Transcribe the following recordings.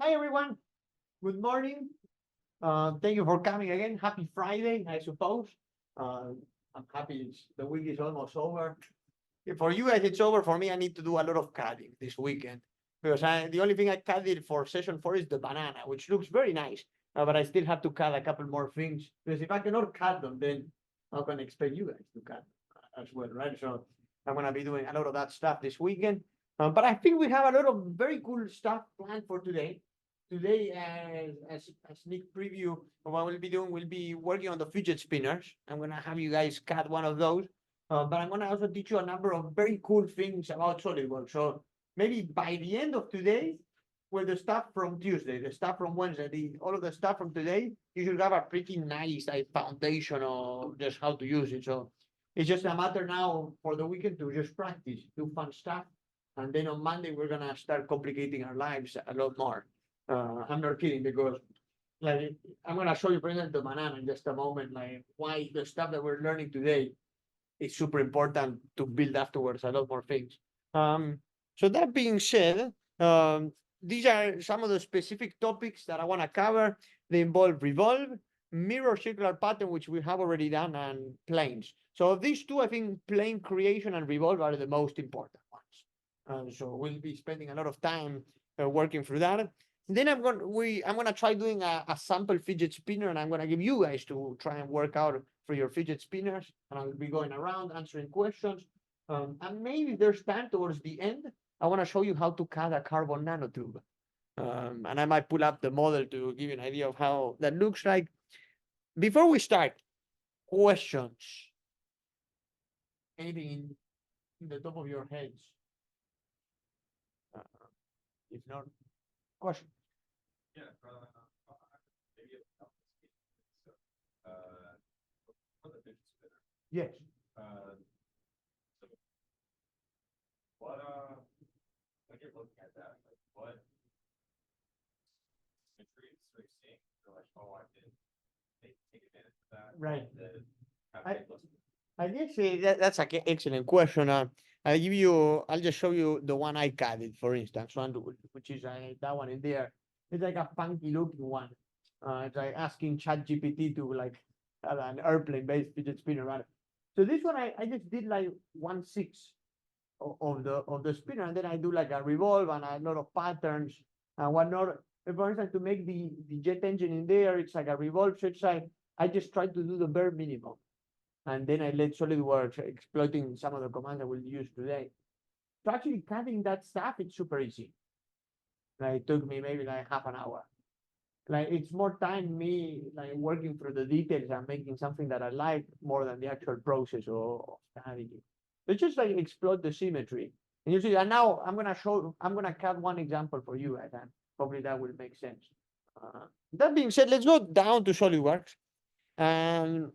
Hi, everyone. Good morning. Thank you for coming again. Happy Friday, I suppose. I'm happy the week is almost over. For you guys, it's over. For me, I need to do a lot of CADing this weekend because the only thing I CADed for session 4 is the banana, which looks very nice. But I still have to CAD a couple more things because if I cannot CAD them, then how can I expect you guys to CAD as well, right? So I'm going to be doing a lot of that stuff this weekend. But I think we have a lot of very cool stuff planned for today. Today, as a sneak preview of what we'll be doing, we'll be working on the fidget spinners. I'm going to have you guys CAD one of those. But I'm going to also teach you a number of very cool things about SolidWorks. So maybe by the end of today, with the stuff from Tuesday, the stuff from Wednesday, all of the stuff from today, you should have a pretty nice foundation of just how to use it. So it's just a matter now for the weekend to just practice, do fun stuff. And then on Monday, we're going to start complicating our lives a lot more. I'm not kidding because like I'm going to show you, for instance, the banana in just a moment, like why the stuff that we're learning today is super important to build afterwards a lot more things. So that being said, these are some of the specific topics that I want to cover. They involve revolve, mirror circular pattern, which we have already done, and planes. So of these two, I think plane creation and revolve are the most important ones. So we'll be spending a lot of time working through that. Then I'm gonna try doing a sample fidget spinner, and I'm gonna give you guys to try and work out for your fidget spinners, and I'll be going around answering questions. And maybe there's time towards the end. I want to show you how to CAD a carbon nanotube. And I might pull up the model to give you an idea of how that looks like. Before we start, questions. Anything in the top of your heads? If not, question. Yeah, maybe for the fidget spinner. Yes. So what when you're looking at that, like what symmetries are you seeing? You're like, oh, I can take advantage of that. Right. I I guess that's an excellent question. I'll just show you the one I CADed, for instance, one which is that one in there. It's like a funky looking one. It's like asking ChatGPT to like have an airplane based fidget spinner around it. So this one I just did like 1/6 of the spinner, and then I do like a revolve and a lot of patterns and whatnot. For instance, to make the jet engine in there, it's like a revolve. So it's like I just tried to do the bare minimum. And then I let SolidWorks exploiting some of the commands I will use today. So actually cutting that stuff, it's super easy. Like it took me maybe like half an hour. Like it's more time me like working through the details and making something that I like more than the actual process of studying it. It's just like exploit the symmetry. And you see, and now I'm gonna cut one example for you, and hopefully that will make sense. That being said, let's go down to SolidWorks. And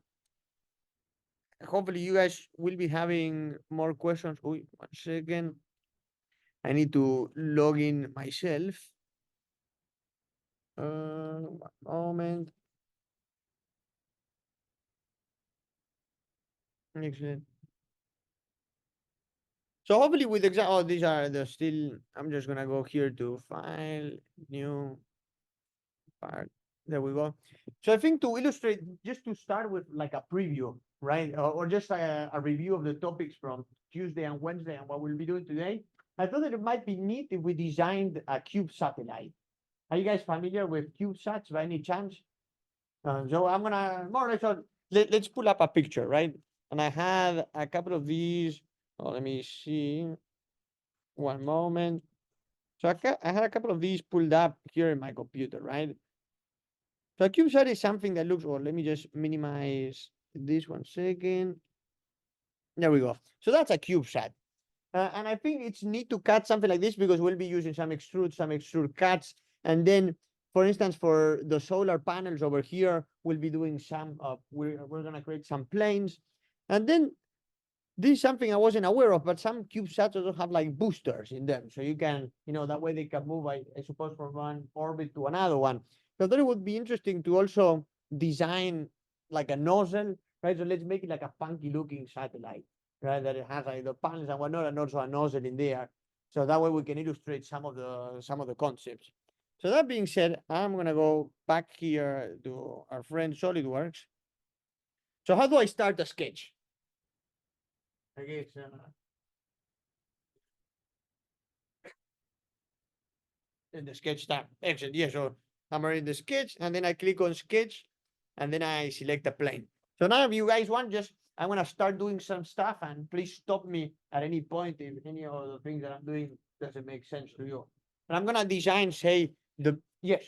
hopefully you guys will be having more questions. Wait, 1 second. I need to log in myself. 1 moment. Excellent. So hopefully with example, these are the still, I'm just gonna go here to file, new part. There we go. So I think to illustrate, just to start with like a preview, right? Or just a review of the topics from Tuesday and Wednesday and what we'll be doing today. I thought that it might be neat if we designed a cube satellite. Are you guys familiar with CubeSats by any chance? So I'm gonna more or less, let's pull up a picture, right? And I had a couple of these. Oh, let me see. 1 moment. So I had a couple of these pulled up here in my computer, right? So a CubeSat is something that looks, or let me just minimize this 1 second. There we go. So that's a CubeSat. And I think it's neat to cut something like this because we'll be using some extrude cuts. And then, for instance, for the solar panels over here, we'll be doing some, we're going to create some planes. And then this is something I wasn't aware of, but some CubeSats also have like boosters in them. So you can, that way they can move, I suppose, from one orbit to another one. So I thought it would be interesting to also design like a nozzle, right? So let's make it like a funky looking satellite, right? That it has like the panels and whatnot, and also a nozzle in there. So that way we can illustrate some of the concepts. So that being said, I'm gonna go back here to our friend SolidWorks. So how do I start a sketch? I guess in the sketch tab. Excellent. Yeah, so I'm already in the sketch, and then I click on sketch, and then I select a plane. So now if you guys want, just I'm gonna start doing some stuff, and please stop me at any point if any of the things that I'm doing doesn't make sense to you. And I'm gonna design, say, the yes.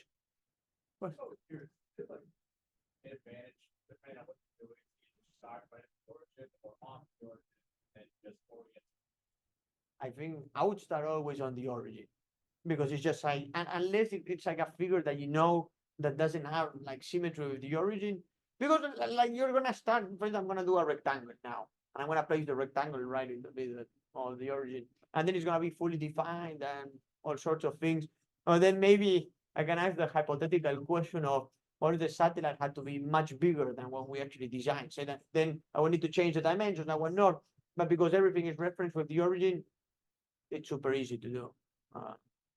What? So here's like an advantage, depending on what you're doing, you can start by the origin or on the origin and just orient. I think I would start always on the origin because it's just like, and unless it's like a figure that you know that doesn't have like symmetry with the origin, because like you're gonna start. First, I'm gonna do a rectangle now, and I'm gonna place the rectangle right in the middle of the origin, and then it's gonna be fully defined and all sorts of things. And then maybe I can ask the hypothetical question of what if the satellite had to be much bigger than what we actually designed? So that then I will need to change the dimensions. I will not, but because everything is referenced with the origin, it's super easy to do.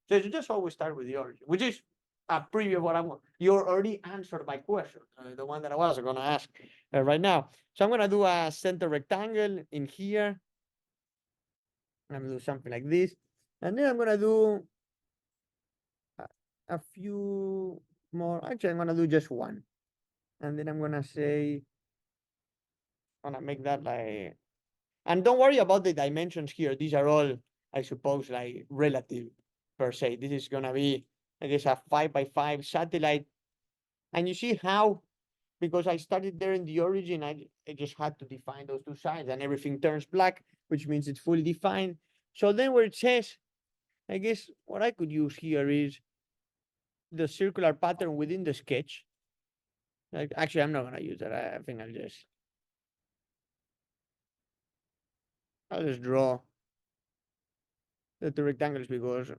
So you just always start with the origin, which is a preview of what I'm. You already answered my question, the one that I was going to ask right now. So I'm going to do a center rectangle in here. I'm going to do something like this, and then I'm going to do a few more. Actually, I'm going to do just one, and then I'm going to say, I'm going to make that like. And don't worry about the dimensions here. These are all, I suppose, like relative per se. This is gonna be, I guess, a 5x5 satellite. And you see how, because I started there in the origin, I just had to define those two sides and everything turns black, which means it's fully defined. So then where it says, I guess what I could use here is the circular pattern within the sketch. Like, actually, I'm not gonna use that. I think I'll just draw the rectangles because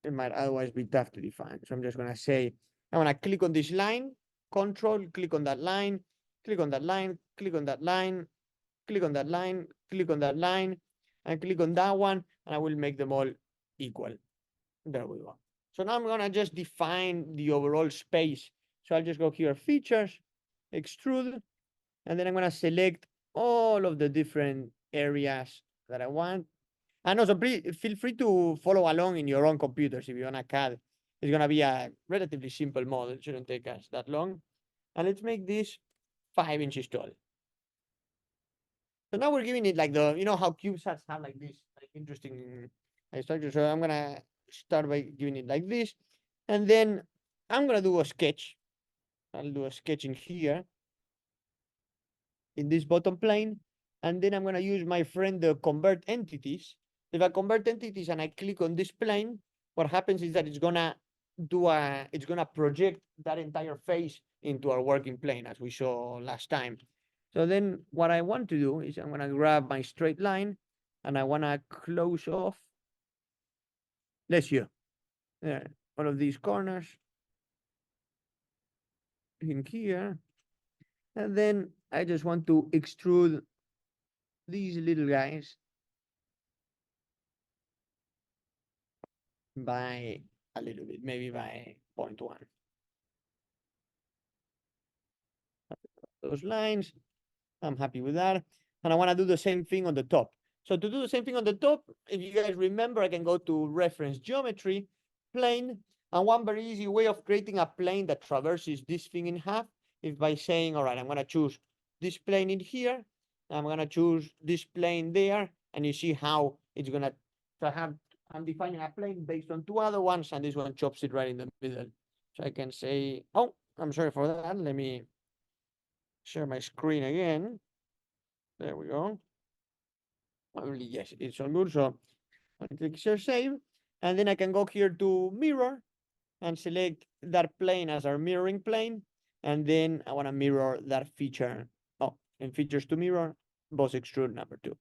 it might otherwise be tough to define. So I'm just gonna say, I'm gonna click on this line, control, click on that line, click on that line, click on that line, click on that line, click on that line, and click on that one, and I will make them all equal. There we go. So now I'm gonna just define the overall space. So I'll just go here, features, extrude, and then I'm gonna select all of the different areas that I want. And also, please feel free to follow along in your own computers if you're on a CAD. It's going to be a relatively simple model. It shouldn't take us that long. And let's make this 5 inches tall. So now we're giving it like the, you know how CubeSats have like this like interesting structure. So I'm going to start by giving it like this. And then I'm going to do a sketch. I'll do a sketch in here in this bottom plane. And then I'm going to use my friend, the convert entities. If I convert entities and I click on this plane, what happens is that it's gonna project that entire face into our working plane as we saw last time. So then what I want to do is I'm gonna grab my straight line and I wanna close off, let's see, all of these corners in here. And then I just want to extrude these little guys by a little bit, maybe by 0.1. Those lines, I'm happy with that. And I want to do the same thing on the top. So to do the same thing on the top, if you guys remember, I can go to reference geometry, plane, and one very easy way of creating a plane that traverses this thing in half is by saying, all right, I'm going to choose this plane in here, I'm going to choose this plane there, and you see how it's going to have, I'm defining a plane based on two other ones, and this one chops it right in the middle. So I can say, oh, I'm sorry for that. Let me share my screen again. There we go. Yes, it's all good. So I click share save, and then I can go here to mirror and select that plane as our mirroring plane. And then I want to mirror that feature. Oh, and features to mirror, both extrude number 2.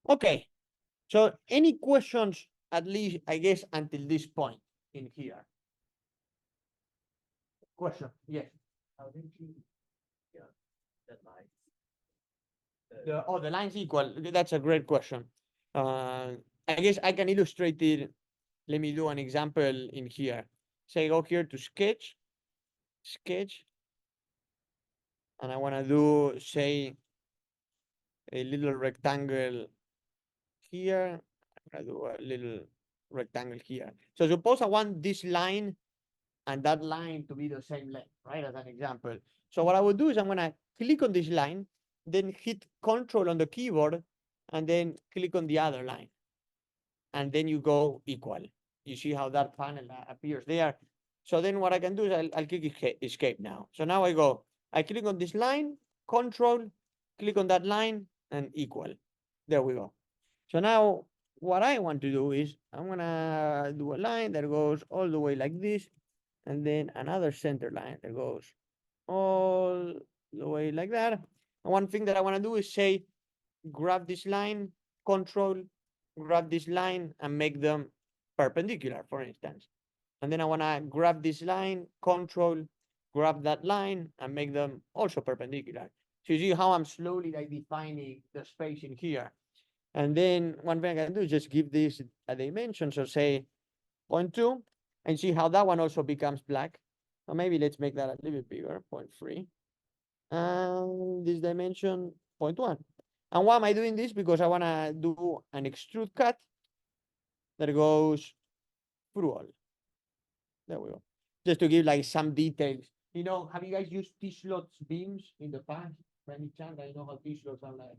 Okay. So any questions, at least, I guess, until this point in here? Question? Yes. How did you, yeah, that line? The line's equal. That's a great question. I guess I can illustrate it let me do an example in here. Say go here to sketch, and I want to do, say, a little rectangle here. I'm gonna do a little rectangle here. So suppose I want this line and that line to be the same length, right? As an example. So what I would do is I'm gonna click on this line, then hit Control on the keyboard, and then click on the other line. And then you go equal. You see how that panel appears there. So then what I can do is I'll click escape now. So now I click on this line, Control, click on that line, and equal. There we go. So now what I want to do is I'm gonna do a line that goes all the way like this, and then another center line that goes all the way like that. And one thing that I want to do is say, grab this line, Control, grab this line, and make them perpendicular, for instance. And then I want to grab this line, Control, grab that line, and make them also perpendicular. So you see how I'm slowly like defining the space in here. And then one thing I can do is just give this a dimension. So say 0.2, and see how that one also becomes black. Or maybe let's make that a little bit bigger, 0.3. And this dimension 0.1. And why am I doing this? Because I want to do an extrude cut that goes through all. There we go. Just to give like some details. You know, have you guys used T-slots beams in the past? By any chance, I know how T-slots are like.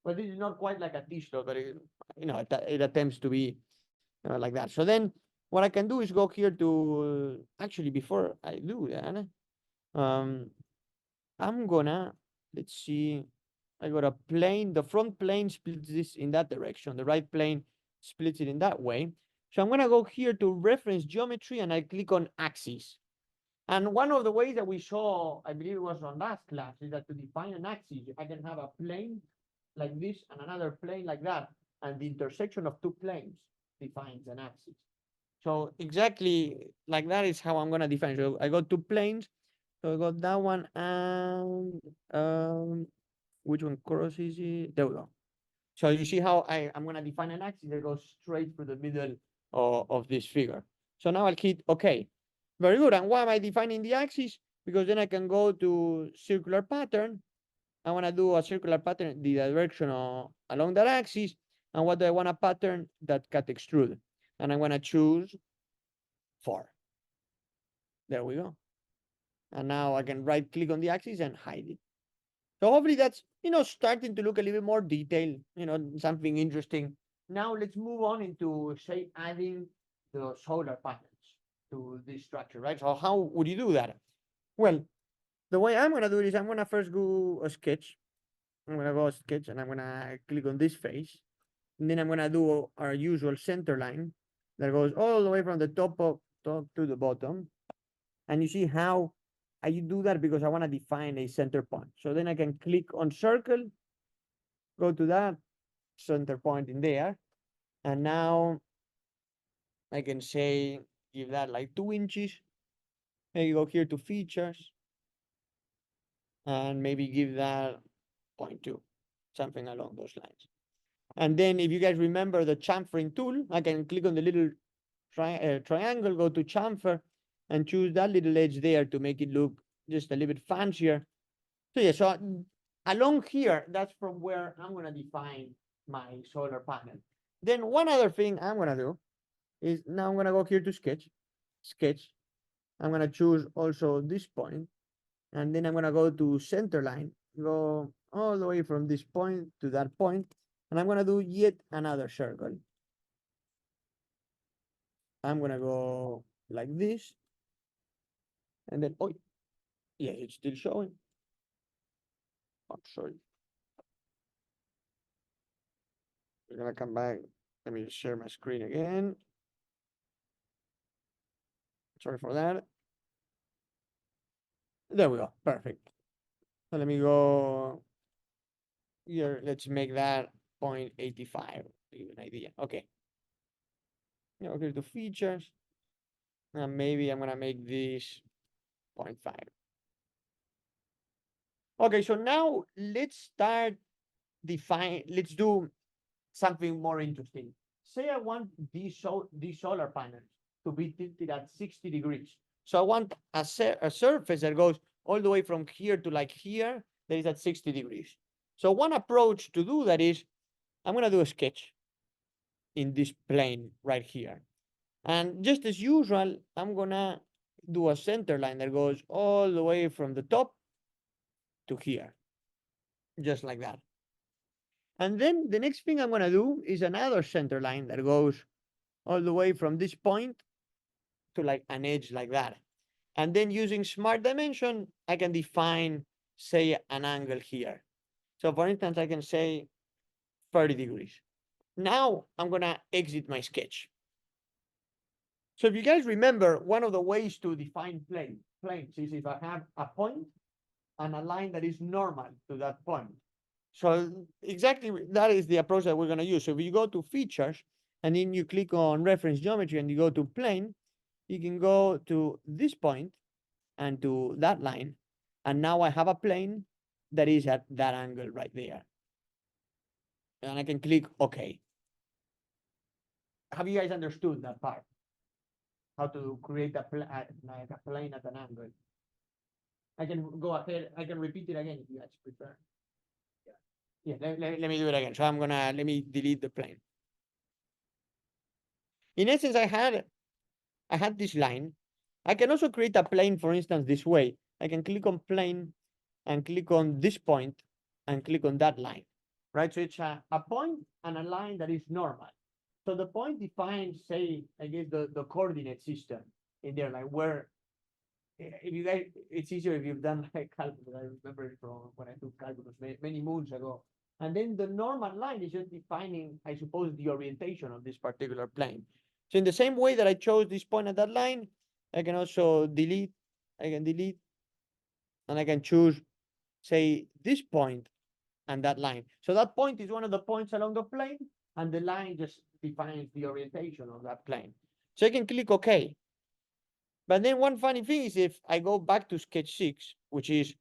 But this is not quite like a T-slot, but it, you know, it attempts to be like that. So then what I can do is go here to, actually, before I do that, I'm gonna, let's see, I got a plane, the front plane splits this in that direction, the right plane splits it in that way. So I'm gonna go here to reference geometry and I click on axis. And one of the ways that we saw, I believe it was on last class, is that to define an axis, I can have a plane like this and another plane like that. And the intersection of two planes defines an axis. So exactly like that is how I'm gonna define. So I got two planes. So I got that one and which one crosses it? There we go. So you see how I'm gonna define an axis that goes straight through the middle of this figure. So now I'll hit OK. Very good. And why am I defining the axis? Because then I can go to circular pattern. I want to do a circular pattern, the direction along that axis. And what do I want a pattern that cut extrude? And I'm going to choose 4. There we go. And now I can right click on the axis and hide it. So hopefully that's, you know, starting to look a little bit more detailed, you know, something interesting. Now let's move on into, say, adding the solar panels to this structure, right? So how would you do that? Well, the way I'm going to do it is I'm going to first go a sketch. I'm going to go sketch and I'm going to click on this face. And then I'm going to do our usual center line that goes all the way from the top to the bottom. And you see how I do that because I want to define a center point. So then I can click on circle, go to that center point in there. And now I can say, give that like 2 inches. Maybe go here to features. And maybe give that 0.2, something along those lines. And then if you guys remember the chamfering tool, I can click on the little triangle, go to chamfer, and choose that little edge there to make it look just a little bit fancier. So yeah, so along here, that's from where I'm gonna define my solar panel. Then one other thing I'm gonna do is now I'm gonna go here to sketch. I'm gonna choose also this point, and then I'm gonna go to center line, go all the way from this point to that point, and I'm gonna do yet another circle. I'm gonna go like this, and then, oh, yeah, it's still showing. I'm sorry. We're gonna come back. Let me share my screen again. Sorry for that. There we go, perfect. So let me go here, let's make that 0.85, to give an idea. Okay. Now go to features, and maybe I'm gonna make this 0.5. Okay, so now let's start let's do something more interesting. say I want these solar panels to be tilted at 60 degrees. So I want a surface that goes all the way from here to like here, that is at 60 degrees. So one approach to do that is, I'm gonna do a sketch in this plane right here. And just as usual, I'm gonna do a center line that goes all the way from the top to here, just like that. And then the next thing I'm gonna do is another center line that goes all the way from this point to like an edge like that. And then using smart dimension, I can define, say, an angle here. So for instance, I can say 30 degrees. Now I'm gonna exit my sketch. So if you guys remember, one of the ways to define planes is if I have a point and a line that is normal to that point. So exactly that is the approach that we're gonna use. So if you go to features and then you click on reference geometry and you go to plane, you can go to this point and to that line. And now I have a plane that is at that angle right there. And I can click OK. Have you guys understood that part? How to create like a plane at an angle? I can go ahead, I can repeat it again if you guys prefer. Yeah, let me do it again. So let me delete the plane. In essence, I had this line. I can also create a plane, for instance, this way. I can click on plane and click on this point and click on that line, right? So it's a point and a line that is normal. So the point defines, say, I guess the coordinate system in there, like where, if you guys, it's easier if you've done like calculus. I remember it from when I took calculus many moons ago. And then the normal line is just defining, I suppose, the orientation of this particular plane. So in the same way that I chose this point at that line, I can also delete, and I can choose, say, this point and that line. So that point is one of the points along the plane, and the line just defines the orientation of that plane. So I can click OK. But then one funny thing is if I go back to sketch 6, which is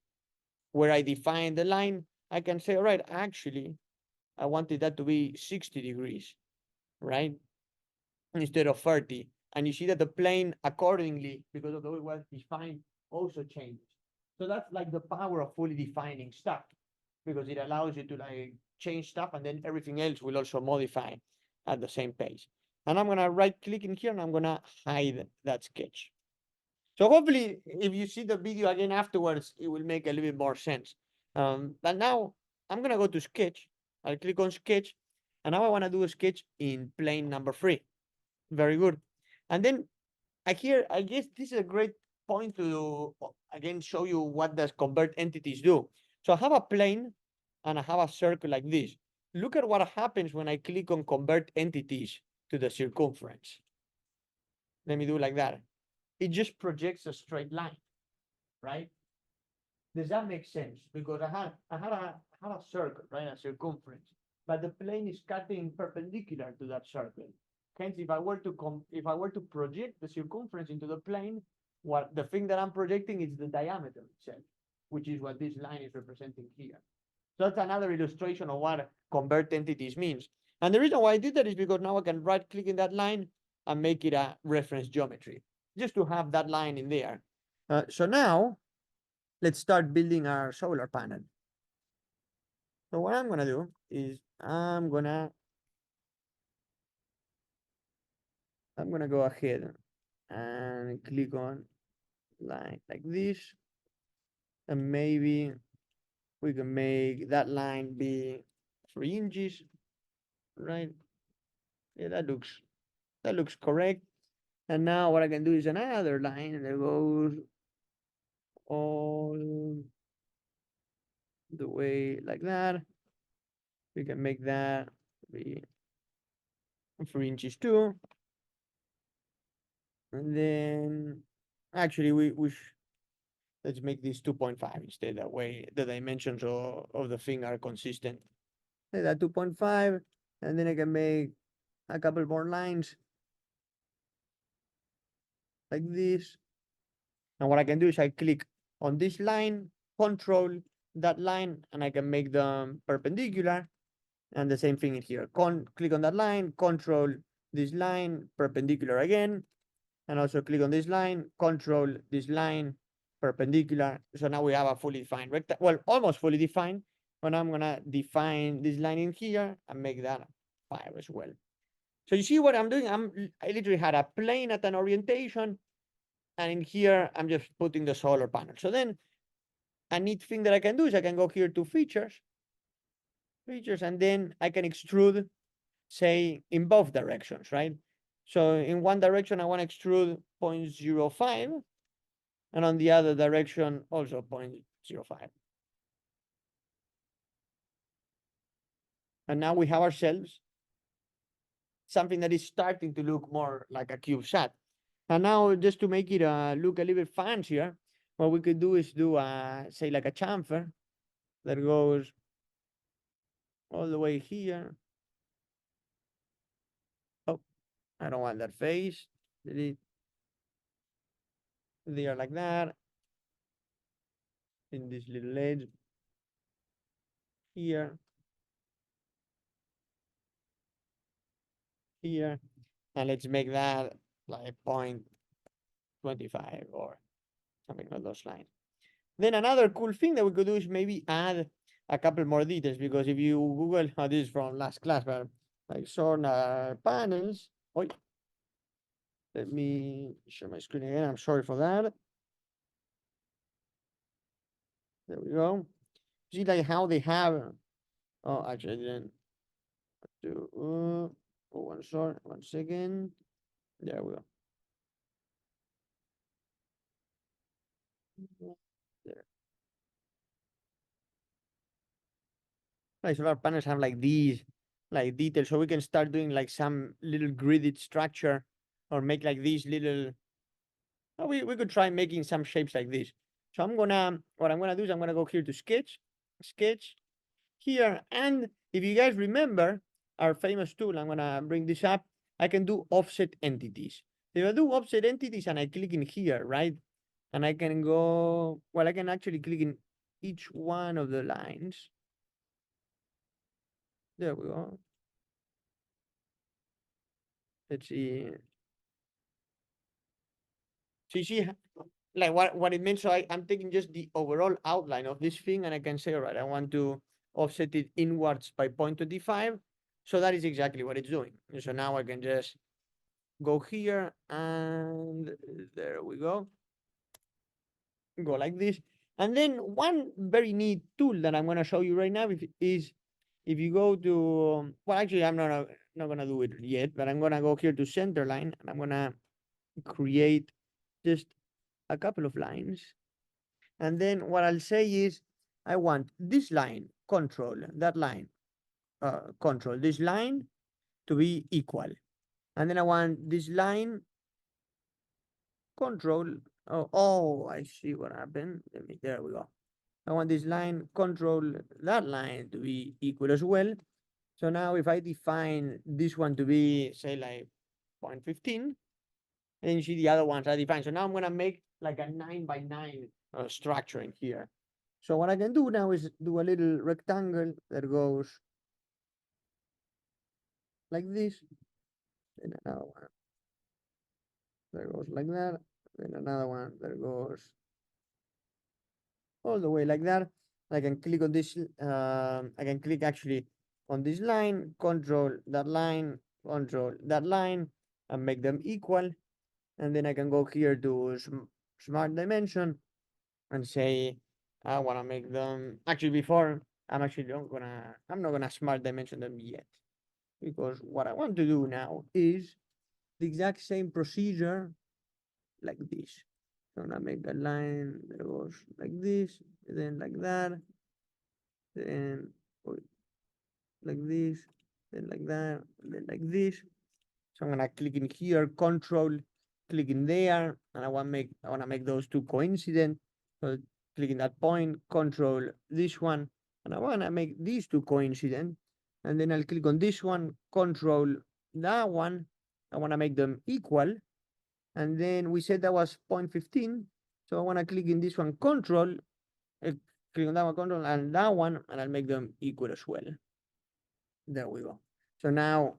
where I define the line, I can say, all right, actually, I wanted that to be 60 degrees, right? Instead of 30. And you see that the plane accordingly, because of the way it was defined, also changes. So that's like the power of fully defining stuff, because it allows you to like change stuff and then everything else will also modify at the same pace. And I'm gonna right click in here and I'm gonna hide that sketch. So hopefully if you see the video again afterwards, it will make a little bit more sense. But now I'm gonna go to sketch. I'll click on sketch and now I wanna do a sketch in plane number 3. Very good. And then I guess this is a great point to again show you what does convert entities do. So I have a plane and I have a circle like this. Look at what happens when I click on convert entities to the circumference. Let me do like that. It just projects a straight line, right? Does that make sense? Because I have a circle, right? A circumference, but the plane is cutting perpendicular to that circle. Hence, if I were to project the circumference into the plane, what the thing that I'm projecting is the diameter itself, which is what this line is representing here. So that's another illustration of what convert entities means. And the reason why I did that is because now I can right click in that line and make it a reference geometry, just to have that line in there. So now let's start building our solar panel. So what I'm gonna do is I'm gonna go ahead and click on line like this. And maybe we can make that line be 3 inches, right? Yeah, that looks correct. And now what I can do is another line that goes all the way like that. We can make that be 3 inches too. And then actually let's make this 2.5 instead. That way the dimensions of the thing are consistent. Like that 2.5, and then I can make a couple more lines like this. And what I can do is I click on this line, control that line, and I can make them perpendicular. And the same thing in here. Click on that line, control this line, perpendicular again, and also click on this line, control this line, perpendicular. So now we have a fully defined rectangle, well, almost fully defined, but I'm gonna define this line in here and make that 5 as well. So you see what I'm doing? I literally had a plane at an orientation, and in here, I'm just putting the solar panel. So then a neat thing that I can do is I can go here to features, and then I can extrude, say, in both directions, right? So in one direction, I want to extrude 0.05, and on the other direction, also 0.05. And now we have ourselves something that is starting to look more like a CubeSat. And now, just to make it look a little bit fancier, what we could do is do, say, like a chamfer that goes all the way here. Oh, I don't want that face. Delete. They are like that. In this little edge here, here, and let's make that like 0.25 or something along those lines. Then another cool thing that we could do is maybe add a couple more details, because if you Google, this is from last class, but like solar panels. Oh, let me share my screen again. I'm sorry for that. There we go. See like how they have. Oh, actually, I didn't do. Oh, one second. There we go. There. Like solar panels have like these like details, so we can start doing like some little gridded structure, or make like these little. Oh, we could try making some shapes like this. So what I'm gonna do is I'm gonna go here to sketch here, and if you guys remember our famous tool, I'm gonna bring this up. I can do offset entities. If I do offset entities and I click in here, right, and I can go, well, I can actually click in each one of the lines. There we go. Let's see. So you see like what it means. So I'm taking just the overall outline of this thing, and I can say, all right, I want to offset it inwards by 0.25. So that is exactly what it's doing. And so now I can just go here, and there we go. Go like this. And then one very neat tool that I'm going to show you right now is if you go to, well, actually, I'm not going to do it yet, but I'm going to go here to center line, and I'm going to create just a couple of lines. And then what I'll say is, I want this line, control, that line, control, this line to be equal. And then I want this line, control, oh, I see what happened. There we go. I want this line, control, that line to be equal as well. So now if I define this one to be, say, like 0.15, and you see the other ones I defined. So now I'm going to make like a 9x9 structure in here. So what I can do now is do a little rectangle that goes like this, and another one that goes like that, and another one that goes all the way like that. I can click on this, I can click actually on this line, control that line, control that line, and make them equal. And then I can go here to smart dimension and say, I want to make them, actually before, I'm not gonna smart dimension them yet, because what I want to do now is the exact same procedure like this. So I'm gonna make a line that goes like this, then like that, then like this, then like that, then like this. So I'm gonna click in here, control, click in there, and I wanna make those two coincident. So click in that point, control this one, and I wanna make these two coincident. And then I'll click on this one, control that one. I wanna make them equal. And then we said that was 0.15. So I wanna click in this one, control, click on that one, control, and that one, and I'll make them equal as well. There we go. So now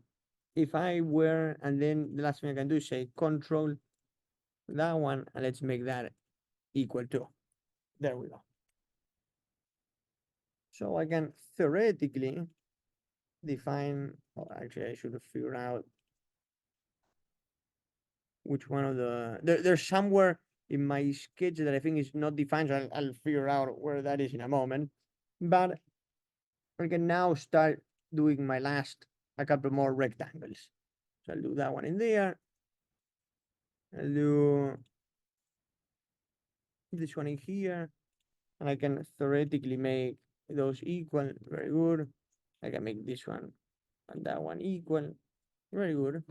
if I were, and then the last thing I can do is say control that one, and let's make that equal to. There we go. So I can theoretically define, oh, actually I should have figured out which one of there's somewhere in my sketch that I think is not defined, so I'll figure out where that is in a moment. But I can now start doing my a couple more rectangles. So I'll do that one in there. I'll do this one in here, and I can theoretically make those equal. Very good. I can make this one and that one equal. Very good.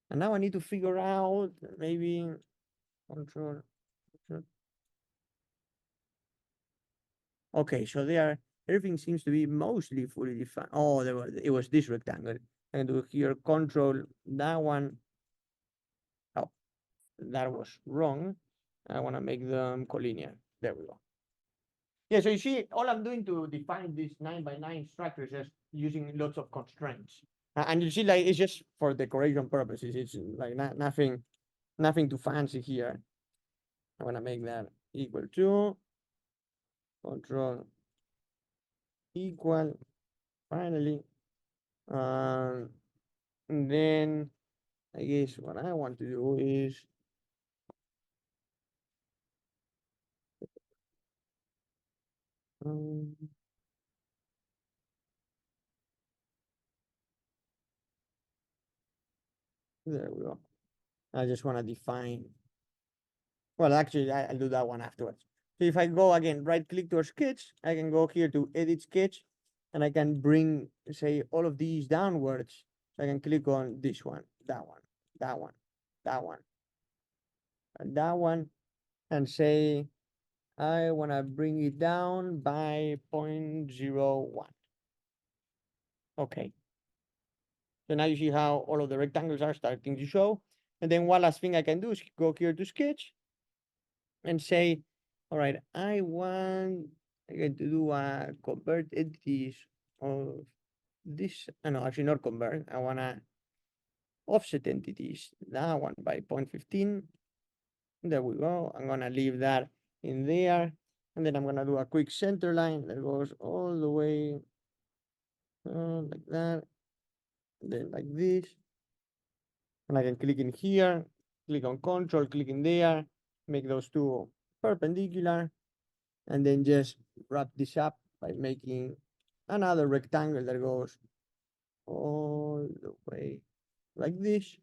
And now I need to figure out maybe control. Okay, so everything seems to be mostly fully defined. Oh, it was this rectangle. I can do here control that one. Oh, that was wrong. I want to make them collinear. There we go. Yeah, so you see, all I'm doing to define this 9x9 structure is just using lots of constraints. And you see, like, it's just for decoration purposes. It's like nothing too fancy here. I want to make that equal to control equal, finally. And then I guess what I want to do is there we go. I just want to define. Well, actually, I'll do that one afterwards. So if I go again, right click to a sketch, I can go here to edit sketch, and I can bring, say, all of these downwards. So I can click on this one, that one, that one, that one, and that one, and say, I want to bring it down by 0.01. Okay. So now you see how all of the rectangles are starting to show. And then one last thing I can do is go here to sketch and say, all right, I want again to do a convert entities of this. No, actually not convert. I want to offset entities. That one by 0.15. There we go. I'm going to leave that in there. And then I'm going to do a quick center line that goes all the way like that. And then like this. And I can click in here, click on control, click in there, make those two perpendicular, and then just wrap this up by making another rectangle that goes all the way like this.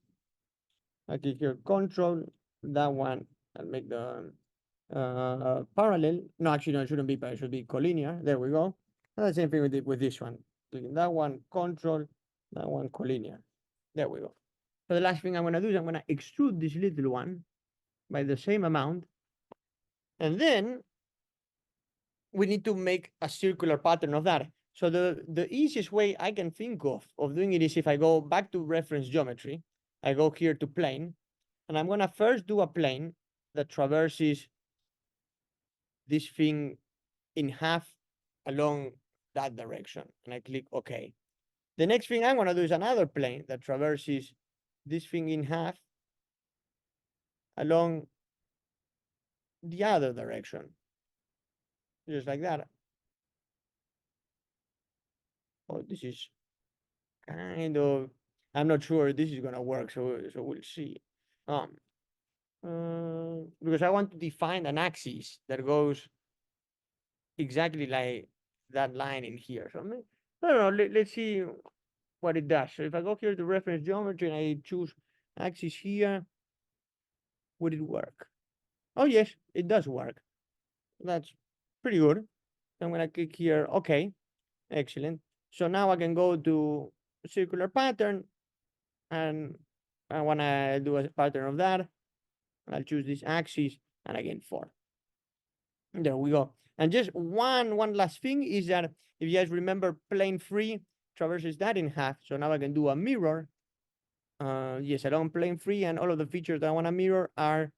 I click here control, that one, and make the parallel. No, actually, no, it shouldn't be parallel, it should be collinear. There we go. And the same thing with this one. Clicking that one, control, that one, collinear. There we go. So the last thing I'm going to do is I'm going to extrude this little one by the same amount. And then we need to make a circular pattern of that. So the easiest way I can think of doing it is if I go back to reference geometry, I go here to plane, and I'm going to first do a plane that traverses this thing in half along that direction. And I click OK. The next thing I'm going to do is another plane that traverses this thing in half along the other direction, just like that. Oh, this is kind of, I'm not sure this is gonna work, so we'll see. Because I want to define an axis that goes exactly like that line in here. So I don't know, let's see what it does. So if I go here to reference geometry and I choose axis here, would it work? Oh yes, it does work. That's pretty good. I'm gonna click here, okay, excellent. So now I can go to circular pattern, and I wanna do a pattern of that. I'll choose this axis, and again 4. There we go. And just one last thing is that if you guys remember, plane 3 traverses that in half. So now I can do a mirror. Yes, along plane 3, and all of the features that I want to mirror are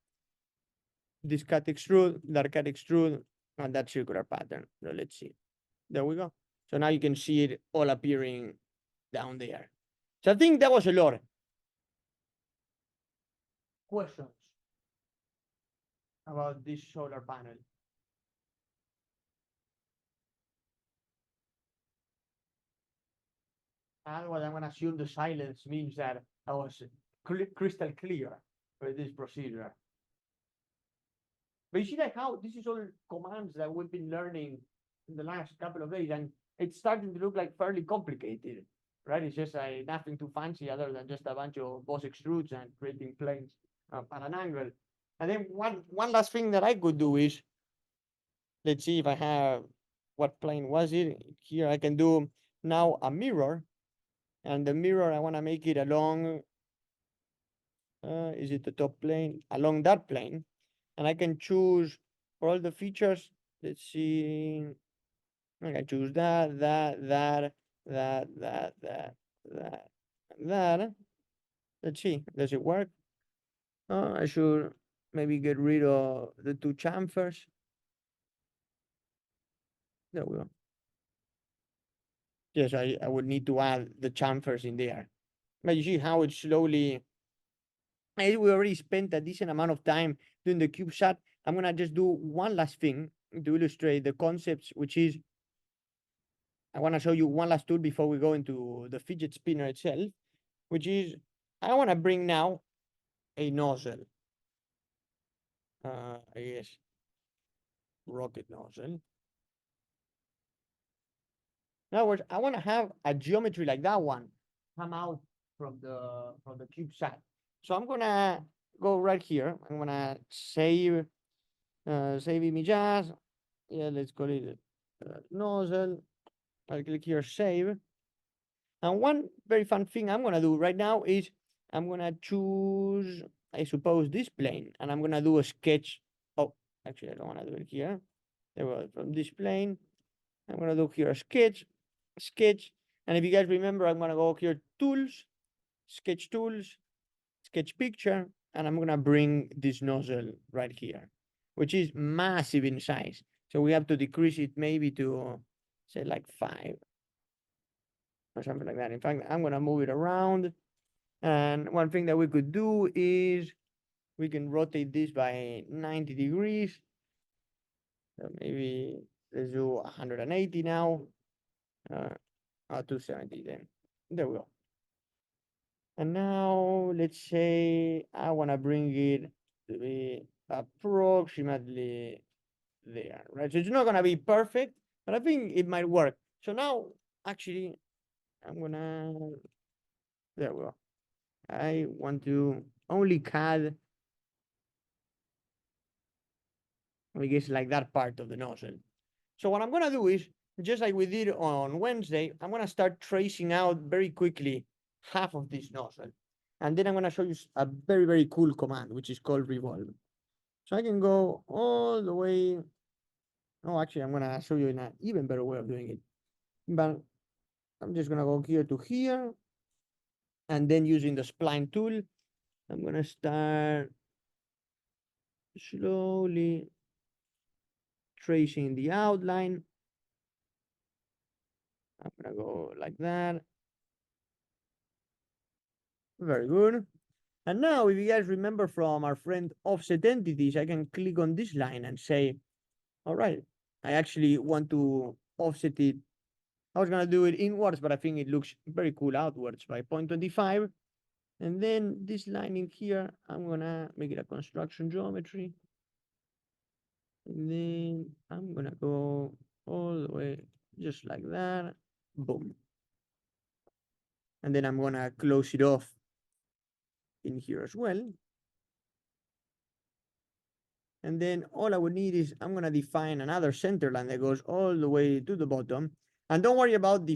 this cut extrude, that cut extrude, and that circular pattern. So let's see. There we go. So now you can see it all appearing down there. So I think that was a lot. Questions about this solar panel? Otherwise, I'm gonna assume the silence means that I was crystal clear with this procedure. But you see like how this is all commands that we've been learning in the last couple of days, and it's starting to look like fairly complicated, right? It's just nothing too fancy other than just a bunch of boss extrudes and creating planes at an angle. And then one last thing that I could do is, let's see if I have, what plane was it? Here I can do now a mirror, and the mirror I want to make it along, is it the top plane? Along that plane. And I can choose for all the features. Let's see. I can choose that. Let's see. Does it work? I should maybe get rid of the two chamfers. There we go. Yes, I would need to add the chamfers in there. But you see how it slowly. We already spent a decent amount of time doing the CubeSat. I'm gonna just do one last thing to illustrate the concepts, which is I want to show you one last tool before we go into the fidget spinner itself, which is I want to bring now a nozzle. I guess rocket nozzle. In other words, I want to have a geometry like that one come out from the CubeSat. So I'm gonna go right here. I'm gonna save images. Yeah, let's call it nozzle. I'll click here, save. And one very fun thing I'm gonna do right now is I'm gonna choose, I suppose, this plane, and I'm gonna do a sketch. Oh, actually, I don't wanna do it here. There we go. From this plane, I'm gonna do here a sketch, sketch. And if you guys remember, I'm gonna go here, tools, sketch picture, and I'm gonna bring this nozzle right here, which is massive in size. So we have to decrease it maybe to say like 5 or something like that. In fact, I'm gonna move it around. And one thing that we could do is we can rotate this by 90 degrees. So maybe let's do 180 now. 270 then. There we go. And now let's say I want to bring it to be approximately there, right? So it's not going to be perfect, but I think it might work. So now, actually, I'm going to, there we go. I want to only CAD, I guess, like that part of the nozzle. So what I'm going to do is, just like we did on Wednesday, I'm going to start tracing out very quickly half of this nozzle. And then I'm going to show you a very, very cool command, which is called revolve. So I can go all the way. Oh, actually, I'm going to show you in an even better way of doing it. But I'm just going to go here to here. And then using the spline tool, I'm going to start slowly tracing the outline. I'm going to go like that. Very good. And now, if you guys remember from our friend offset entities, I can click on this line and say, all right, I actually want to offset it. I was going to do it inwards, but I think it looks very cool outwards by 0.25. And then this line in here, I'm going to make it a construction geometry. And then I'm going to go all the way just like that. Boom. And then I'm going to close it off in here as well. And then all I would need is I'm going to define another center line that goes all the way to the bottom. And don't worry about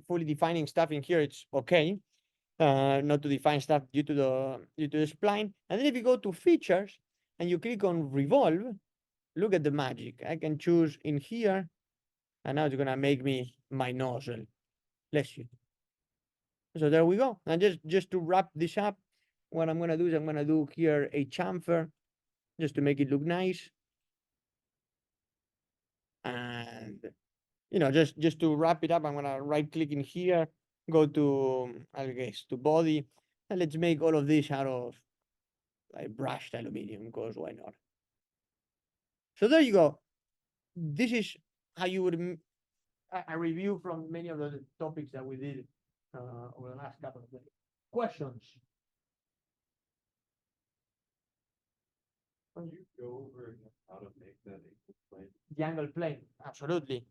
fully defining stuff in here. It's okay not to define stuff due to the spline. And then if you go to features and you click on revolve, look at the magic. I can choose in here, and now it's going to make me my nozzle. Bless you. So there we go. And just to wrap this up, what I'm going to do is I'm going to do here a chamfer just to make it look nice. And, you know, just to wrap it up, I'm going to right click in here, go to, I guess, to body, and let's make all of this out of like brushed aluminum, because why not? So there you go. This is how you would a review from many of the topics that we did over the last couple of days. Questions? Can you go over how to make that equal plane? The angle plane, absolutely.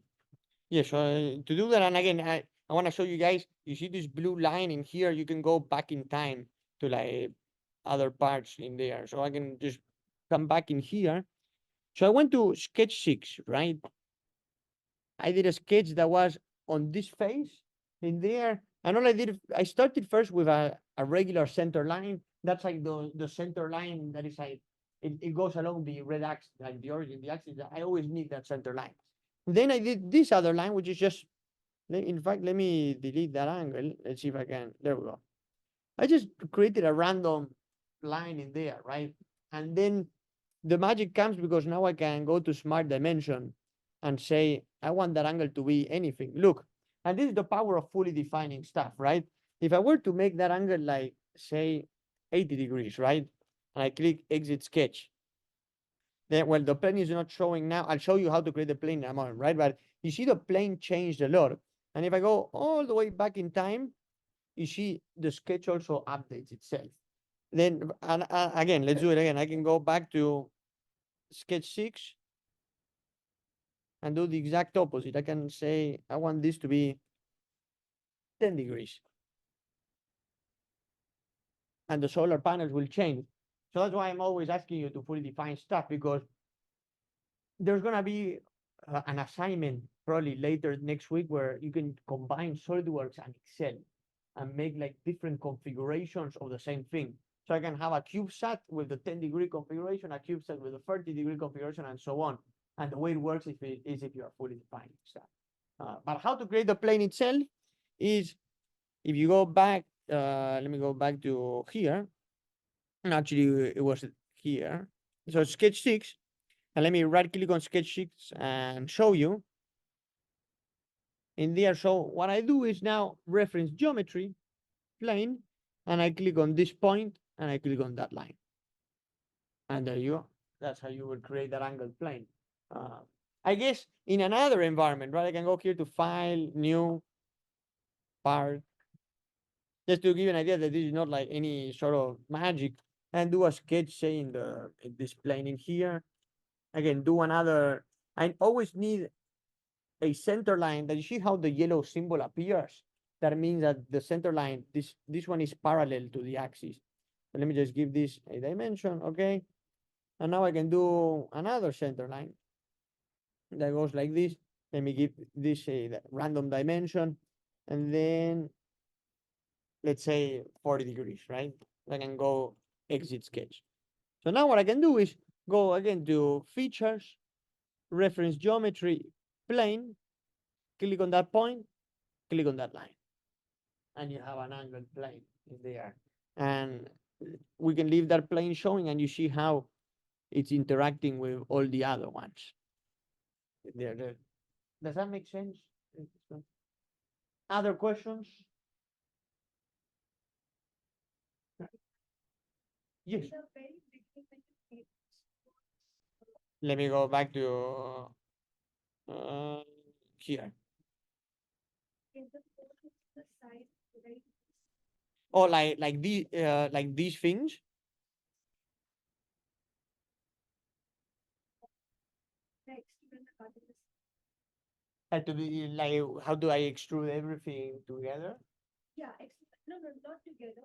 Yes, to do that, and again, I want to show you guys, you see this blue line in here, you can go back in time to like other parts in there. So I can just come back in here. So I went to sketch 6, right? I did a sketch that was on this face in there. And all I did, I started first with a regular center line. That's like the center line that is like, it goes along the red axis, like the origin, the axis. I always need that center line. Then I did this other line, which is just, in fact, let me delete that angle. Let's see if I can, there we go. I just created a random line in there, right? And then the magic comes because now I can go to smart dimension and say, I want that angle to be anything. Look, and this is the power of fully defining stuff, right? If I were to make that angle like, say, 80 degrees, right? And I click exit sketch. Then, well, the plane is not showing now. I'll show you how to create the plane in a moment, right? But you see the plane changed a lot. And if I go all the way back in time, you see the sketch also updates itself. Then, and again, let's do it again. I can go back to sketch 6 and do the exact opposite. I can say, I want this to be 10 degrees. And the solar panels will change. So that's why I'm always asking you to fully define stuff, because there's going to be an assignment probably later next week where you can combine SolidWorks and Excel and make like different configurations of the same thing. So I can have a CubeSat with the 10-degree configuration, a CubeSat with a 30-degree configuration, and so on. And the way it works is if you are fully defining stuff. But how to create the plane itself is, if you go back, let me go back to here. And actually, it was here. So sketch 6, and let me right click on sketch 6 and show you in there. So what I do is now reference geometry, plane, and I click on this point and I click on that line. And there you go. That's how you would create that angled plane. I guess in another environment, right? I can go here to file, new, part. Just to give you an idea that this is not like any sort of magic, and do a sketch, say in this plane in here. Again, do another. I always need a center line. That you see how the yellow symbol appears. That means that the center line, this one is parallel to the axis. So let me just give this a dimension, okay? And now I can do another center line that goes like this. Let me give this a random dimension, and then let's say 40 degrees, right? I can go exit sketch. So now what I can do is go again to features, reference geometry, plane, click on that point, click on that line. And you have an angled plane in there. And we can leave that plane showing, and you see how it's interacting with all the other ones. There. Does that make sense? Other questions? Yes. Let me go back to here. Oh, like these things. Had to be like, how do I extrude everything together? Yeah, no, not together.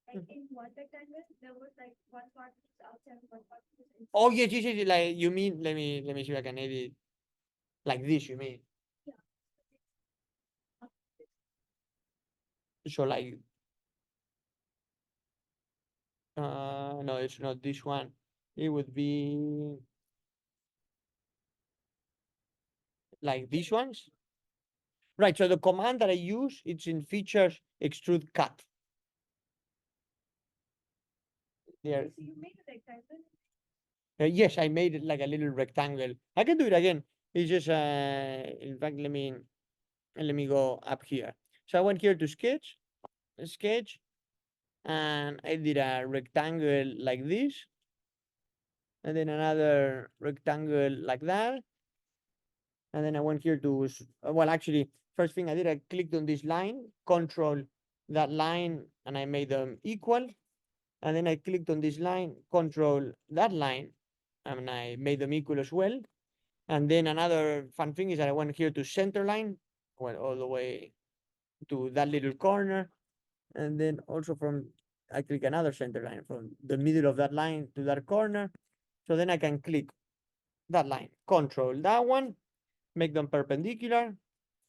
Like in one rectangle, there was like one part which was outside and one part which was inside. Oh yes. Like you mean, let me see if I can edit. Like this, you mean? Yeah. So like, no, it's not this one. It would be like these ones. Right, so the command that I use, it's in features extrude cut. There. So you made a rectangle. Yes, I made it like a little rectangle. I can do it again. It's just, in fact, let me go up here. So I went here to sketch, and I did a rectangle like this, and then another rectangle like that. And then I went here to, well, actually, first thing I did, I clicked on this line, control that line, and I made them equal. And then I clicked on this line, control that line, and I made them equal as well. And then another fun thing is that I went here to center line, went all the way to that little corner. And then also I click another center line from the middle of that line to that corner. So then I can click that line, control that one, make them perpendicular.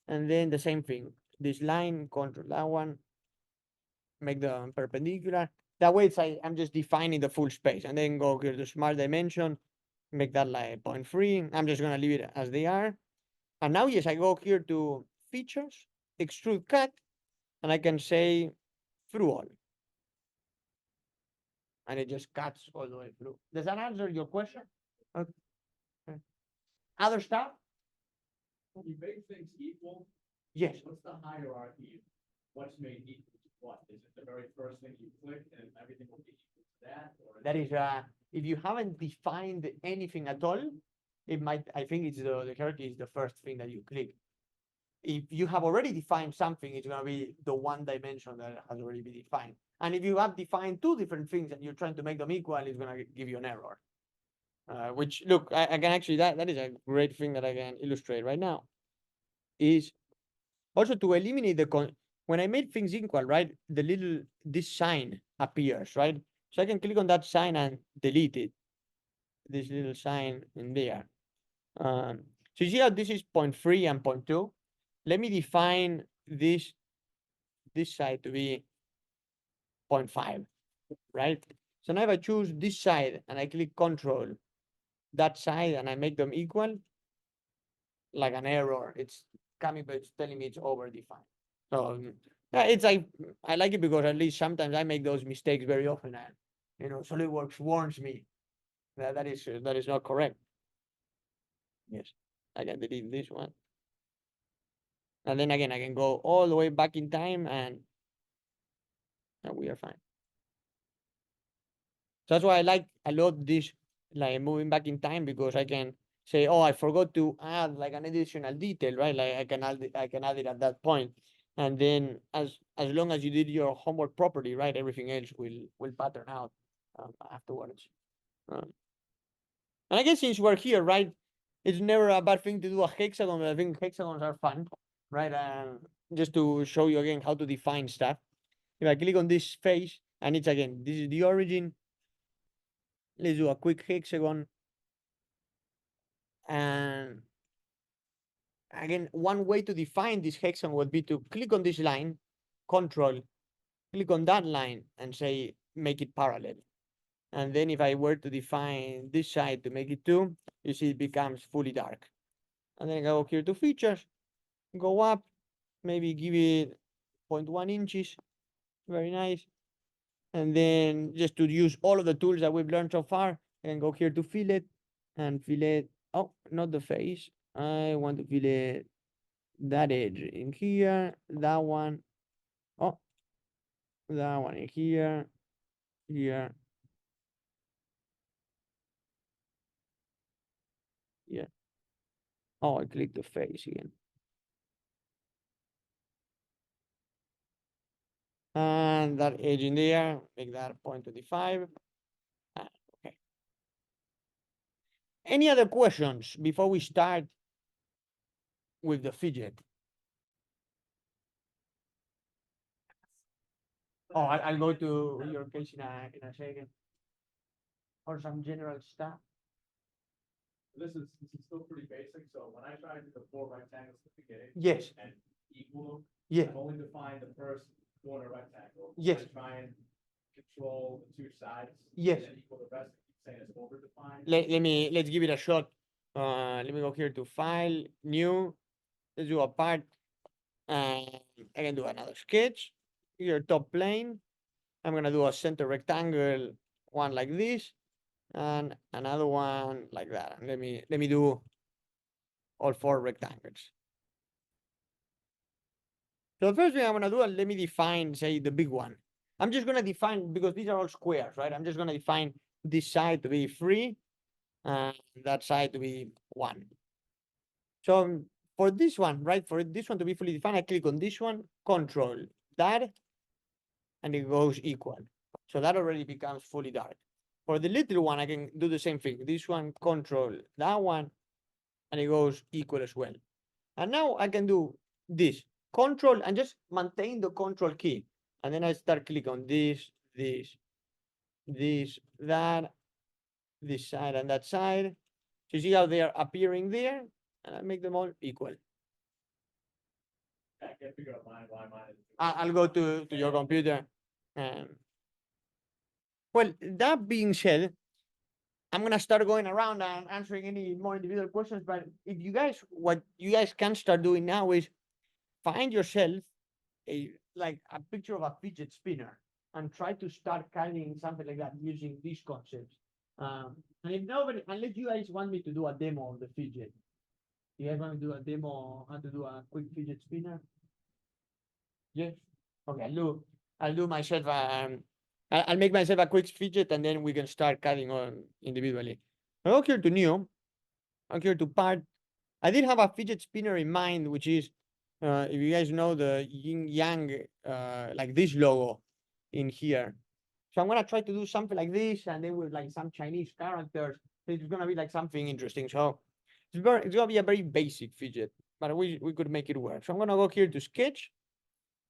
And then the same thing, this line, control that one, make them perpendicular. That way I'm just defining the full space, and then go here to smart dimension, make that like 0.3. I'm just gonna leave it as they are. And now, yes, I go here to features, extrude cut, and I can say through all. And it just cuts all the way through. Does that answer your question? Okay. Other stuff? You make things equal, Yes. what's the hierarchy? What's made equal to what? Is it the very first thing you click and everything will be equal to that? Or That is, if you haven't defined anything at all, it might, I think it's the hierarchy is the first thing that you click. If you have already defined something, it's gonna be the one dimension that has already been defined. And if you have defined two different things and you're trying to make them equal, it's gonna give you an error. Which, look, I can actually, that is a great thing that I can illustrate right now. Is also to eliminate when I made things equal, right? This sign appears, right? So I can click on that sign and delete it. This little sign in there. So you see how this is 0.3 and 0.2? Let me define this side to be 0.5, right? So now if I choose this side and I click control that side and I make them equal, like an error, it's coming, but it's telling me it's over defined. So yeah, it's like, I like it because at least sometimes I make those mistakes very often, and SolidWorks warns me that is not correct. Yes, I can delete this one. And then again, I can go all the way back in time and we are fine. So that's why I love this, like moving back in time, because I can say, oh, I forgot to add like an additional detail, right? Like I can add it at that point. And then as long as you did your homework properly, right, everything else will pattern out afterwards. And I guess since we're here, right, it's never a bad thing to do a hexagon, but I think hexagons are fun, right? Just to show you again how to define stuff. If I click on this face, and it's again, this is the origin. Let's do a quick hexagon. And again, one way to define this hexagon would be to click on this line, control, click on that line and say, make it parallel. And then if I were to define this side to make it 2, you see it becomes fully dark. And then I go here to features, go up, maybe give it 0.1 inches, very nice. And then just to use all of the tools that we've learned so far, I can go here to fillet and fillet, oh, not the face. I want to fillet that edge in here, that one, oh, that one in here, here, yeah. Oh, I click the face again. And that edge in there, make that 0.25. Okay. Any other questions before we start with the fidget? Oh, I'll go to your case in a second. Or some general stuff. This is still pretty basic, so when I tried the 4 rectangles at the beginning. Yes. And equal them. Yeah. I've only defined the first corner rectangle. Yes. I try and control the 2 sides. Yes. And equal the rest, saying it's over defined. Let's give it a shot. Let me go here to file, new, let's do a part. And I can do another sketch. Here, top plane. I'm gonna do a center rectangle, one like this, and another one like that. And let me do all 4 rectangles. So the first thing I'm gonna do, let me define, say, the big one. I'm just gonna define, because these are all squares, right? I'm just gonna define this side to be 3 and that side to be 1. So for this one, right, for this one to be fully defined, I click on this one, control that, and it goes equal. So that already becomes fully dark. For the little one, I can do the same thing. This one, control that one, and it goes equal as well. And now I can do this, control, and just maintain the control key. And then I start click on this, that, this side and that side. So you see how they are appearing there, and I make them all equal. I can't figure out why mine is. I'll go to your computer. Well, that being said, I'm gonna start going around and answering any more individual questions. But if you guys, what you guys can start doing now is find yourself like a picture of a fidget spinner and try to start carrying something like that using these concepts. And if nobody, unless you guys want me to do a demo of the fidget, you guys want me to do a demo how to do a quick fidget spinner? Yes. Okay, I'll do myself. I'll make myself a quick fidget, and then we can start cutting on individually. I'll go here to new. I'll here to part. I did have a fidget spinner in mind, which is, if you guys know the yin yang, like this logo in here. So I'm gonna try to do something like this, and then with like some Chinese characters. It's gonna be like something interesting. So it's gonna be a very basic fidget, but we could make it work. So I'm gonna go here to sketch.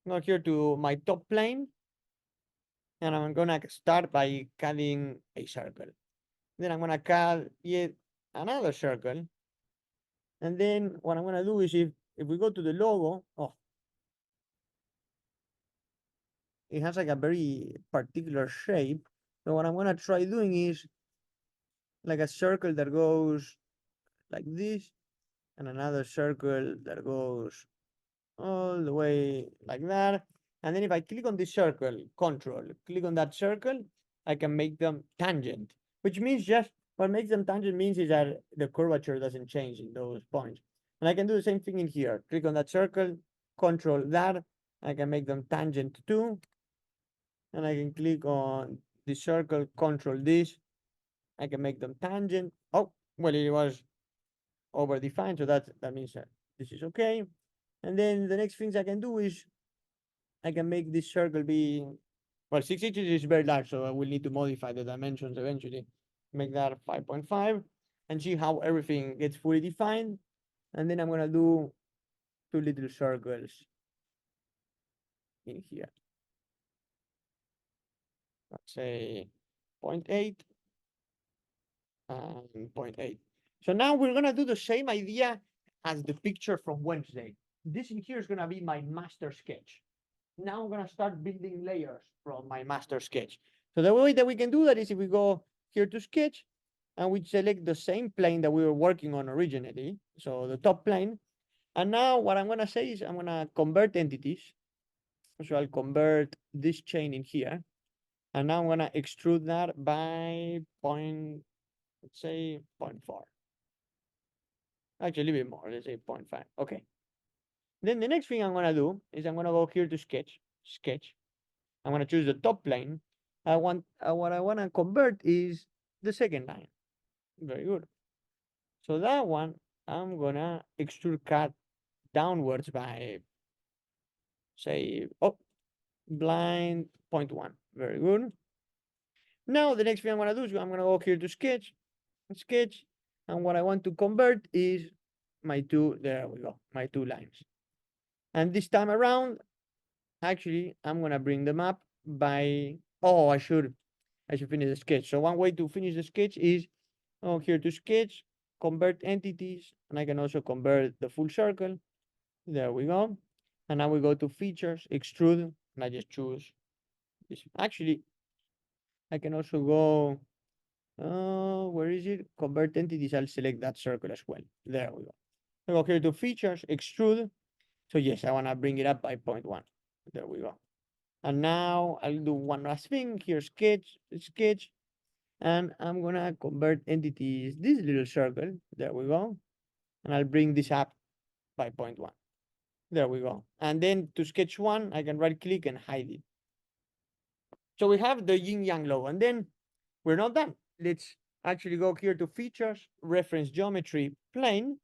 Go here to my top plane, and I'm gonna start by cutting a circle. Then I'm gonna cut yet another circle. And then what I'm gonna do is if we go to the logo, oh, it has like a very particular shape. So what I'm gonna try doing is like a circle that goes like this, and another circle that goes all the way like that. And then if I click on this circle, control, click on that circle, I can make them tangent, which means just what makes them tangent means is that the curvature doesn't change in those points. And I can do the same thing in here. Click on that circle, control that, I can make them tangent too. And I can click on the circle, control this, I can make them tangent. Oh, well, it was over defined, so that means that this is okay. And then the next things I can do is I can make this circle be, well, 6 inches is very large, so I will need to modify the dimensions eventually. Make that 5.5 and see how everything gets fully defined. And then I'm gonna do 2 little circles in here. Let's say 0.8 and 0.8. So now we're gonna do the same idea as the picture from Wednesday. This in here is gonna be my master sketch. Now I'm gonna start building layers from my master sketch. So the way that we can do that is if we go here to sketch and we select the same plane that we were working on originally, so the top plane. And now what I'm gonna say is I'm gonna convert entities. So I'll convert this chain in here. And now I'm gonna extrude that by let's say 0.4. Actually, a little bit more, let's say 0.5. Okay. Then the next thing I'm gonna do is I'm gonna go here to sketch. I'm gonna choose the top plane. What I wanna convert is the second line. Very good. So that one I'm gonna extrude cut downwards by say blind 0.1. Very good. Now the next thing I'm gonna do is I'm gonna go here to sketch, and what I want to convert is my two. There we go, my 2 lines. And this time around, actually, I'm gonna bring them up by. Oh, I should finish the sketch. So one way to finish the sketch is here to sketch, convert entities, and I can also convert the full circle. There we go. And now we go to features, extrude, and I just choose this. Actually, I can also go, where is it? Convert entities, I'll select that circle as well. There we go. I go here to features, extrude. So yes, I wanna bring it up by 0.1. There we go. And now I'll do one last thing here, sketch, and I'm gonna convert entities, this little circle, there we go. And I'll bring this up by 0.1. There we go. And then to sketch one, I can right click and hide it. So we have the yin yang logo, and then we're not done. Let's actually go here to features, reference geometry, plane.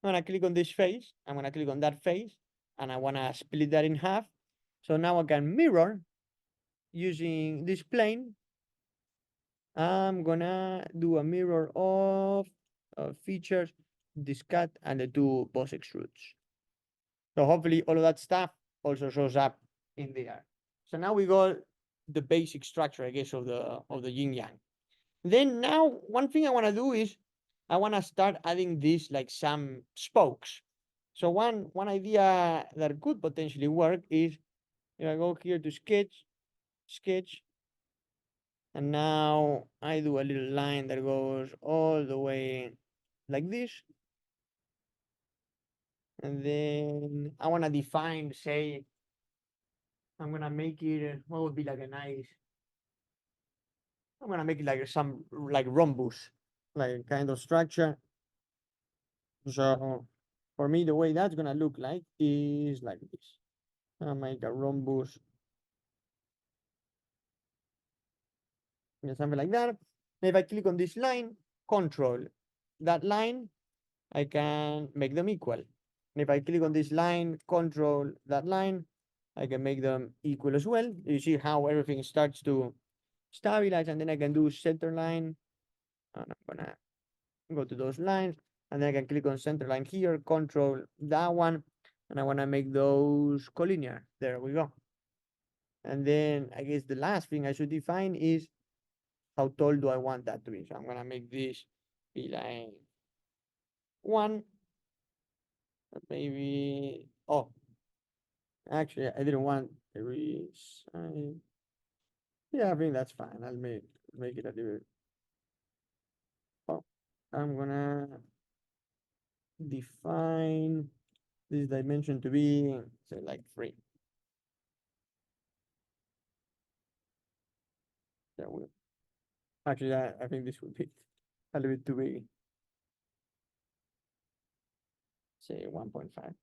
I'm gonna click on this face. I'm gonna click on that face, and I wanna split that in half. So now I can mirror using this plane. I'm gonna do a mirror of features, this cut, and the two boss extrudes. So hopefully all of that stuff also shows up in there. So now we got the basic structure, I guess, of the yin yang. Then now one thing I want to do is I want to start adding this like some spokes. So one idea that could potentially work is if I go here to sketch, and now I do a little line that goes all the way like this. And then I want to define, say, I'm gonna make it, what would be like a nice, I'm gonna make it like some like rhombus, like kind of structure. So for me, the way that's gonna look like is like this. I'll make a rhombus, something like that. And if I click on this line, control that line, I can make them equal. And if I click on this line, control that line, I can make them equal as well. You see how everything starts to stabilize, and then I can do center line. And I'm gonna go to those lines, and then I can click on center line here, control that one, and I wanna make those collinear. There we go. And then I guess the last thing I should define is how tall do I want that to be. So I'm gonna make this be like 1, maybe, oh, actually I didn't want a resize. Yeah, I think that's fine. I'll make it a little. Oh, I'm gonna define this dimension to be, say, like 3. There we actually I think this would be a little bit too big. Say 1.5.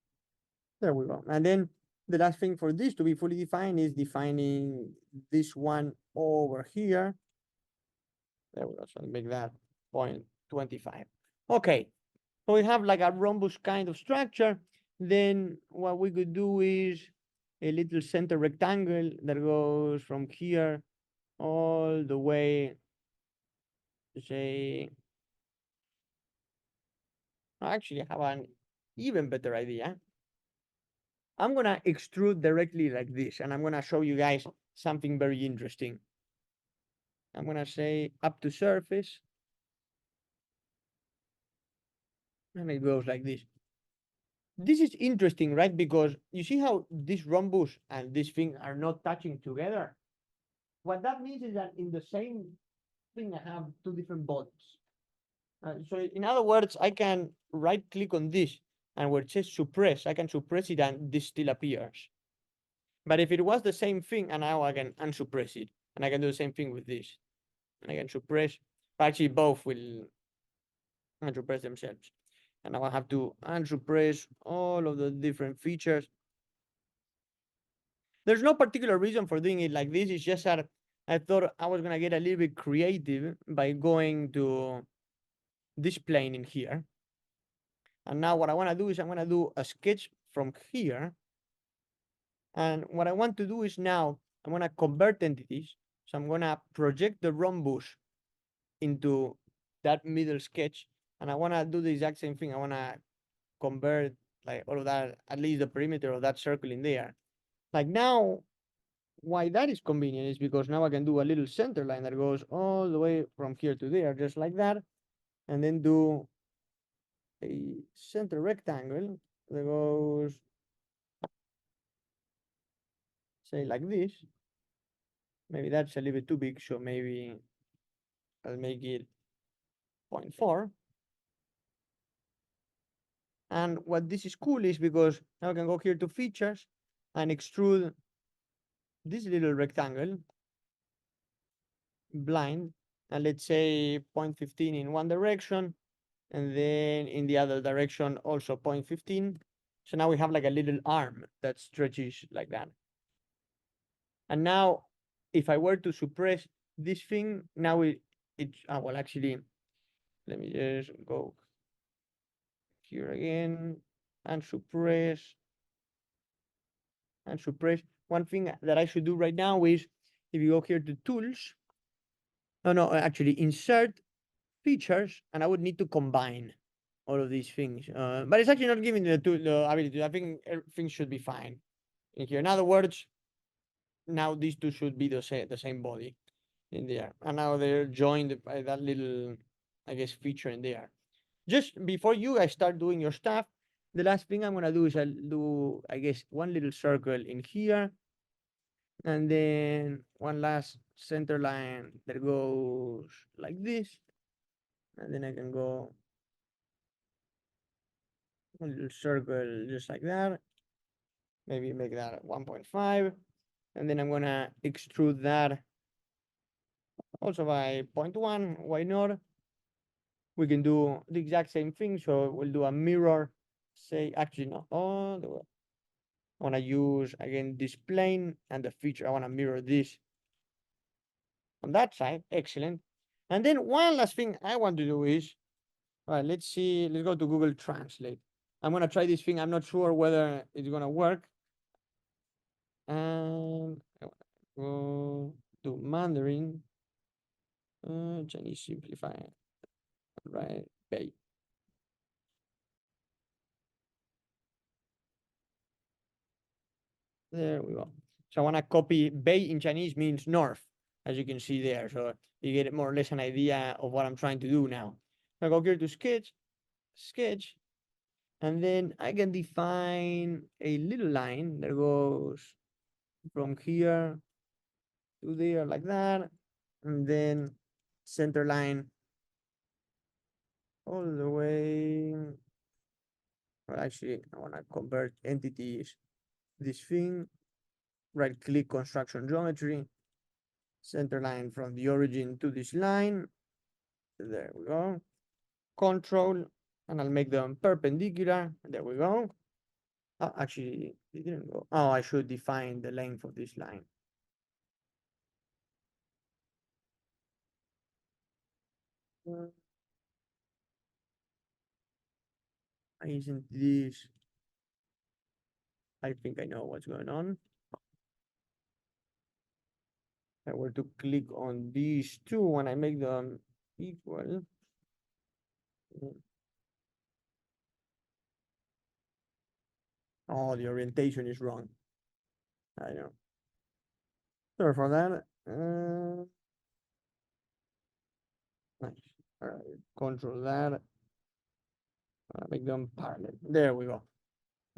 There we go. And then the last thing for this to be fully defined is defining this one over here. There we go. So I'll make that 0.25. Okay. So we have like a rhombus kind of structure. Then what we could do is a little center rectangle that goes from here all the way to say, actually I have an even better idea. I'm gonna extrude directly like this, and I'm gonna show you guys something very interesting. I'm gonna say up to surface, and it goes like this. This is interesting, right? Because you see how this rhombus and this thing are not touching together? What that means is that in the same thing, I have two different bodies. So in other words, I can right click on this, and where it says suppress, I can suppress it and this still appears. But if it was the same thing, and now I can unsuppress it, and I can do the same thing with this, and I can suppress, actually both will unsuppress themselves. And now I have to unsuppress all of the different features. There's no particular reason for doing it like this. It's just that I thought I was gonna get a little bit creative by going to this plane in here. And now what I wanna do is I'm gonna do a sketch from here. And what I want to do is now I'm gonna convert entities. So I'm gonna project the rhombus into that middle sketch. And I wanna do the exact same thing. I wanna convert like all of that, at least the perimeter of that circle in there. Like now, why that is convenient is because now I can do a little center line that goes all the way from here to there, just like that. And then do a center rectangle that goes, say, like this. Maybe that's a little bit too big, so maybe I'll make it 0.4. And what this is cool is because now I can go here to features and extrude this little rectangle blind, and let's say 0.15 in one direction, and then in the other direction also 0.15. So now we have like a little arm that stretches like that. And now if I were to suppress this thing, now it's, well, actually, let me just go here again and suppress. And suppress. One thing that I should do right now is if you go here to tools, no, actually insert features, and I would need to combine all of these things. But it's actually not giving the tool the ability. I think everything should be fine in here. In other words, now these two should be the same body in there, and now they're joined by that little, I guess, feature in there. Just before you guys start doing your stuff, the last thing I'm gonna do is I'll do, I guess, one little circle in here, and then one last center line that goes like this, and then I can go a little circle just like that. Maybe make that 1.5, and then I'm gonna extrude that also by 0.1. Why not? We can do the exact same thing. So we'll do a mirror. Say, actually, no. Oh, I want to use again this plane and the feature. I want to mirror this on that side. Excellent. And then one last thing I want to do is, all right, let's see. Let's go to Google Translate. I'm gonna try this thing. I'm not sure whether it's gonna work. And I wanna go to Mandarin. Chinese simplify. Right. Pay. There we go. So I want to copy Bay in Chinese means north, as you can see there. So you get more or less an idea of what I'm trying to do now. I go here to sketch, and then I can define a little line that goes from here to there like that, and then center line all the way. Well, actually, I want to convert entities. This thing, right click construction geometry, center line from the origin to this line. There we go. Control, and I'll make them perpendicular. There we go. Oh, actually, it didn't go. Oh, I should define the length of this line. Why isn't this? I think I know what's going on. If I were to click on these two when I make them equal. Oh, the orientation is wrong. I know. Sorry for that. Nice. All right, control that. Make them parallel. There we go.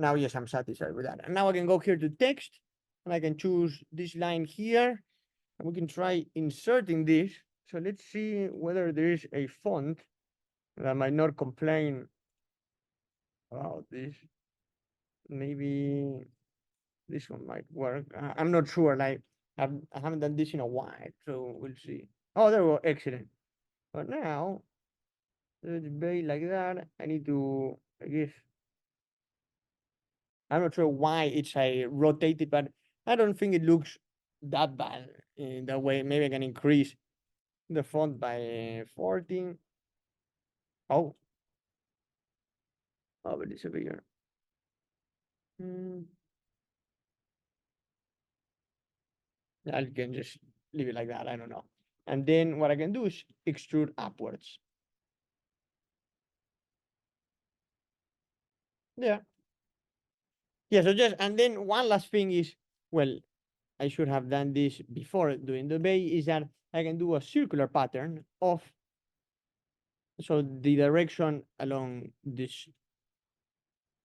Now, yes, I'm satisfied with that. And now I can go here to text, and I can choose this line here, and we can try inserting this. So let's see whether there is a font that might not complain about this. Maybe this one might work. I'm not sure. Like I haven't done this in a while, so we'll see. Oh, there we go. Excellent. But now it's very like that. I need to, I guess. I'm not sure why it's rotated, but I don't think it looks that bad in that way. Maybe I can increase the font by 14. Oh, but it's bigger. I can just leave it like that. I don't know. And then what I can do is extrude upwards. Yeah. Yeah, so just, and then one last thing is, well, I should have done this before doing the bay, is that I can do a circular pattern of, so the direction along this,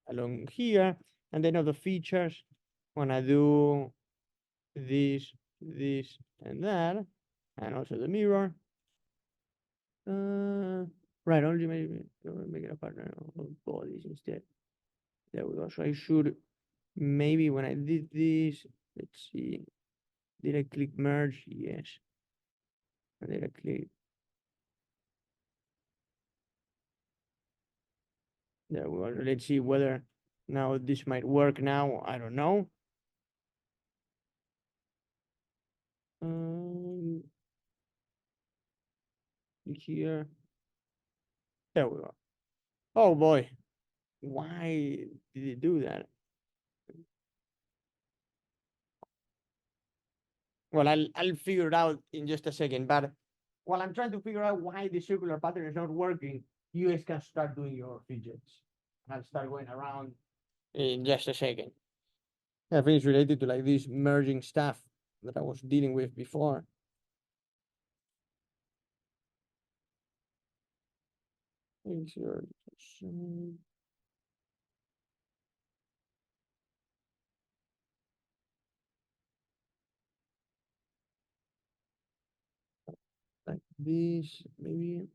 along here, and then other features, when I do this, and that, and also the mirror. Right, only maybe make it a partner of bodies instead. There we go. So I should, maybe when I did this, let's see, did I click merge? Yes. And did I click? There we go. Let's see whether Now this might work now, I don't know. Here. There we go. Oh boy. Why did it do that? Well, I'll figure it out in just a second, but while I'm trying to figure out why the circular pattern is not working, you guys can start doing your fidgets. I'll start going around in just a second. I think it's related to like this merging stuff that I was dealing with before. Insert. Like this, maybe.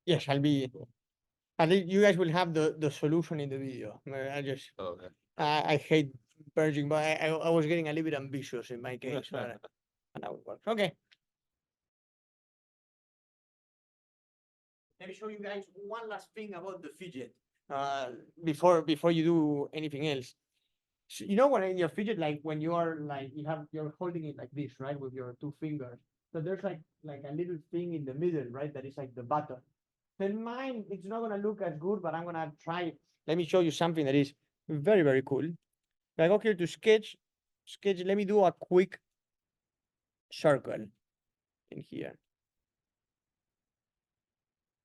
Yes, at least you guys will have the solution in the video. I just, Okay. I hate purging, but I was getting a little bit ambitious in my case, but now it works. Okay. Let me show you guys one last thing about the fidget, before you do anything else. So, you know, when in your fidget, like when you are like, you're holding it like this, right? With your two fingers. So there's like a little thing in the middle, right? That is like the button. Then mine, it's not gonna look as good, but I'm gonna try. Let me show you something that is very, very cool. I go here to sketch, let me do a quick circle in here.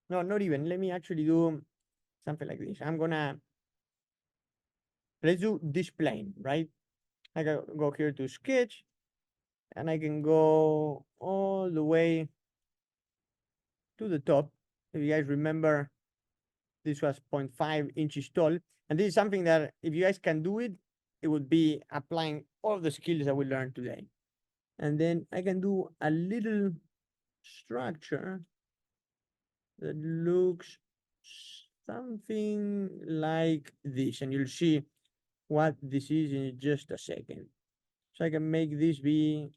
No, not even, let me actually do something like this. Let's do this plane, right? I can go here to sketch, and I can go all the way to the top. If you guys remember, this was 0.5 inches tall. And this is something that if you guys can do it, it would be applying all the skills that we learned today. And then I can do a little structure that looks something like this. And you'll see what this is in just a second. So I can make this be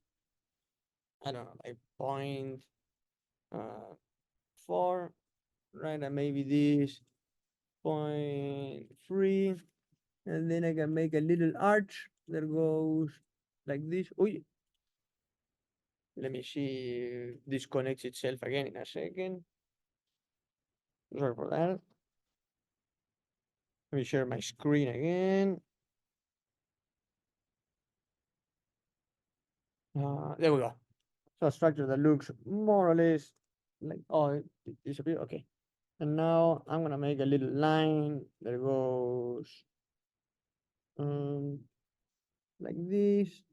I don't know, like 0.4, right? And maybe this 0.3, and then I can make a little arch that goes like this. Oh, let me see if this connects itself again in a second. Sorry for that. Let me share my screen again. There we go. So a structure that looks more or less like, oh, it disappeared. Okay. And now I'm gonna make a little line that goes like this.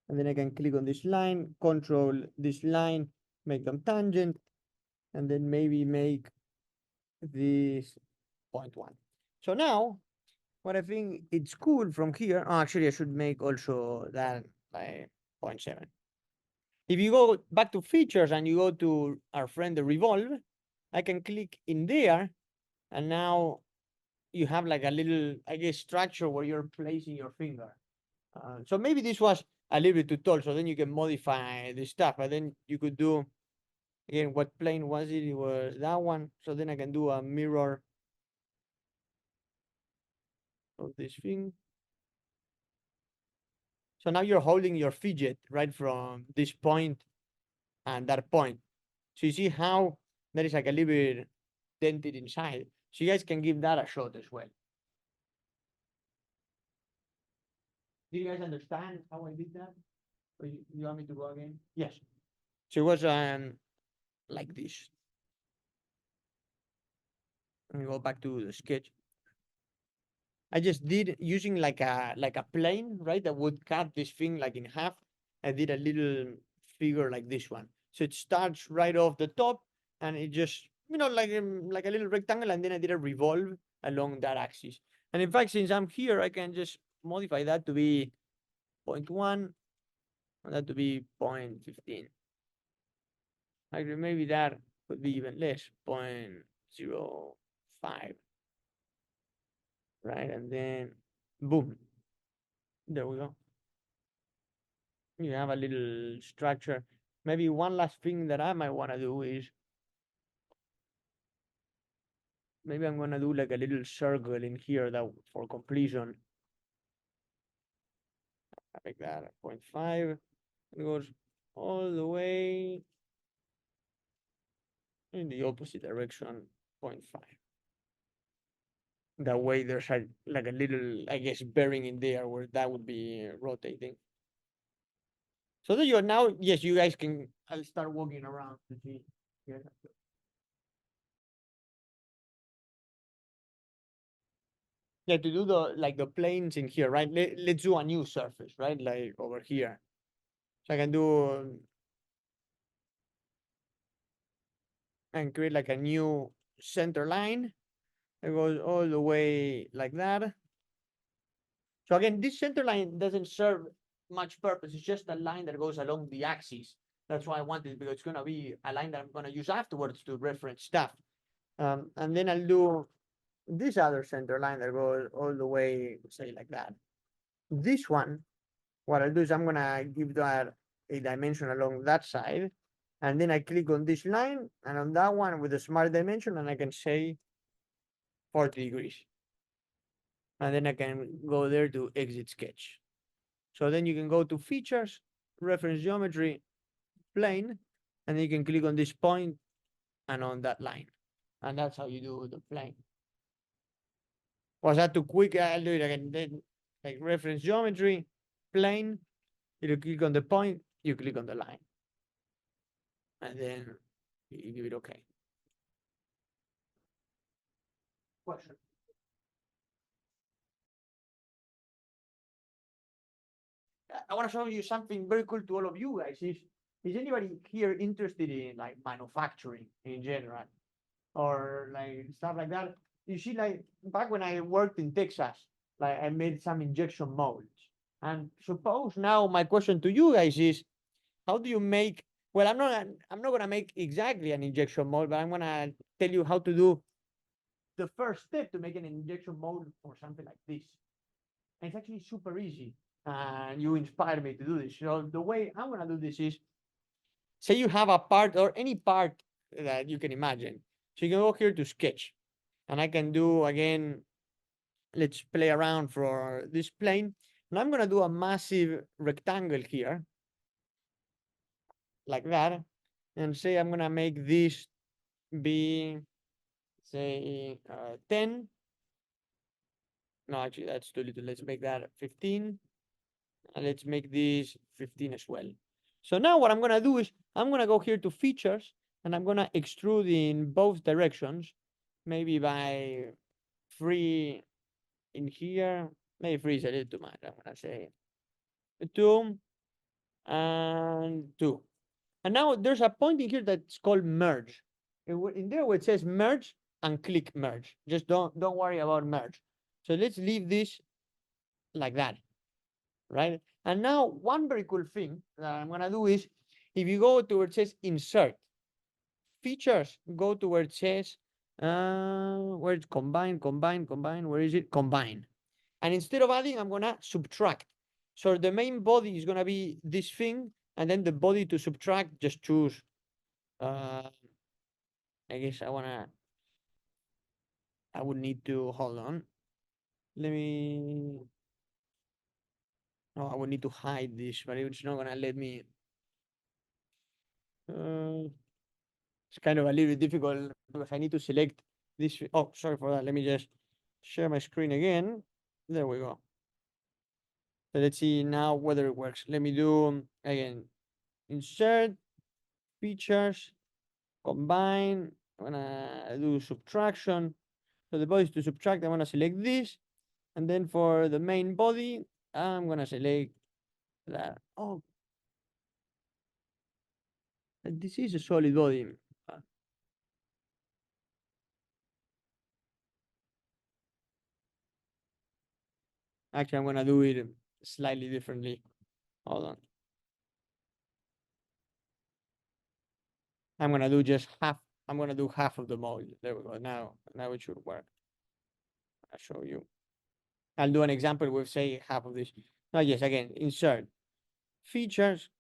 And then I can click on this line, control this line, make them tangent, and then maybe make this 0.1. So now, what I think it's cool from here, oh, actually I should make also that by 0.7. If you go back to features and you go to our friend the revolve, I can click in there, and now you have like a little, I guess, structure where you're placing your finger. So maybe this was a little bit too tall, so then you can modify the stuff, but then you could do, again, what plane was it? It was that one. So then I can do a mirror of this thing. So now you're holding your fidget right from this point and that point. So you see how that is like a little bit dented inside. So you guys can give that a shot as well. Do you guys understand how I did that? Or you want me to go again? Yes. So it was like this. Let me go back to the sketch. I just did using like a plane, right? That would cut this thing like in half. I did a little figure like this one. So it starts right off the top, and it just, like a little rectangle, and then I did a revolve along that axis. And in fact, since I'm here, I can just modify that to be 0.1, and that to be 0.15. Actually, maybe that could be even less, 0.05. Right, and then boom, there we go. You have a little structure. Maybe one last thing that I might want to do is maybe I'm gonna do like a little circle in here that for completion. I make that at 0.5. It goes all the way in the opposite direction, 0.5. That way there's like a little, I guess, bearing in there where that would be rotating. So there you are. Now, yes, you guys can, I'll start walking around to see. Yeah. Yeah, to do the planes in here, right? Let's do a new surface, right? Like over here. So I can do and create like a new center line. It goes all the way like that. So again, this center line doesn't serve much purpose. It's just a line that goes along the axis. That's why I wanted, because it's gonna be a line that I'm gonna use afterwards to reference stuff. And then I'll do this other center line that goes all the way, say like that. This one, what I'll do is I'm gonna give that a dimension along that side, and then I click on this line, and on that one with a smart dimension, and I can say 40 degrees. And then I can go there to exit sketch. So then you can go to features, reference geometry, plane, and then you can click on this point and on that line. And that's how you do the plane. Was that too quick? I'll do it again. Then, like reference geometry, plane, you click on the point, you click on the line. And then you give it okay. Question. I want to show you something very cool to all of you guys. Is anybody here interested in like manufacturing in general or like stuff like that? You see, like back when I worked in Texas, like I made some injection molds. And suppose now my question to you guys is, how do you make? Well, I'm not gonna make exactly an injection mold, but I'm gonna tell you how to do the first step to make an injection mold for something like this. And it's actually super easy. and you inspire me to do this. So the way I'm gonna do this is, say you have a part or any part that you can imagine. So you can go here to sketch, and I can do again, let's play around for this plane. And I'm gonna do a massive rectangle here, like that. And say I'm gonna make this be, say, 10. No, actually, that's too little. Let's make that 15. And let's make this 15 as well. So now what I'm gonna do is I'm gonna go here to features, and I'm gonna extrude in both directions, maybe by 3 in here. Maybe 3 is a little too much. I'm gonna say 2 and 2. And now there's a point in here that's called merge. In there where it says merge, and click merge. Just don't worry about merge. So let's leave this like that, right? And now one very cool thing that I'm gonna do is, if you go to where it says insert features, go to where it says where it's combine, where is it? Combine. And instead of adding, I'm gonna subtract. So the main body is gonna be this thing, and then the body to subtract, just choose. I guess I would need to, hold on. Let me, oh, I would need to hide this, but it's not gonna let me. It's kind of a little bit difficult because I need to select this. Oh, sorry for that. Let me just share my screen again. There we go. So let's see now whether it works. Let me do again, insert features, combine. I'm gonna do subtraction. So the body is to subtract. I'm gonna select this, and then for the main body, I'm gonna select that. Oh, this is a solid body. Actually, I'm gonna do it slightly differently. Hold on. I'm gonna do just half. I'm gonna do half of the mode. There we go. Now it should work. I'll show you. I'll do an example with, say, half of this. Now, yes, again, insert features,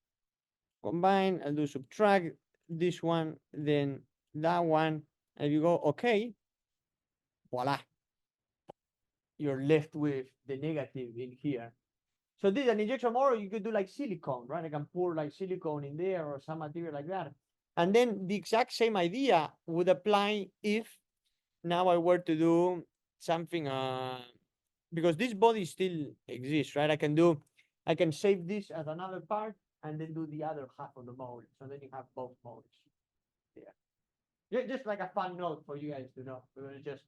combine. I'll do subtract this one, then that one. And if you go okay, voila, you're left with the negative in here. So this is an injection molding. You could do like silicone, right? I can pour like silicone in there or some material like that. And then the exact same idea would apply if now I were to do something, because this body still exists, right? I can save this as another part and then do the other half of the mold. So then you have both molds. Yeah. Just like a fun note for you guys to know. Because it's just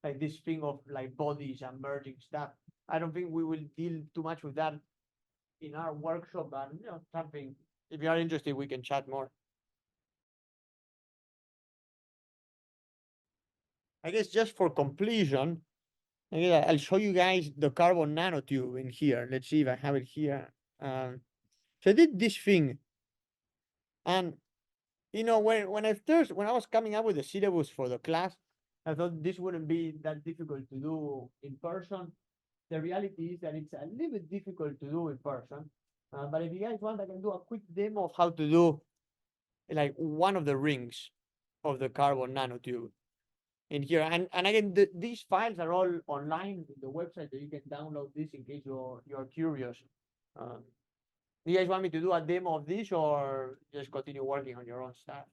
like this thing of like bodies and merging stuff. I don't think we will deal too much with that in our workshop, but something, if you are interested, we can chat more. I guess just for completion, I'll show you guys the carbon nanotube in here. Let's see if I have it here. So I did this thing, and when I was coming up with the syllabus for the class, I thought this wouldn't be that difficult to do in person. The reality is that it's a little bit difficult to do in person. But if you guys want, I can do a quick demo of how to do like one of the rings of the carbon nanotube in here. And again, these files are all online in the website, that you can download this in case you're curious. Do you guys want me to do a demo of this or just continue working on your own stuff?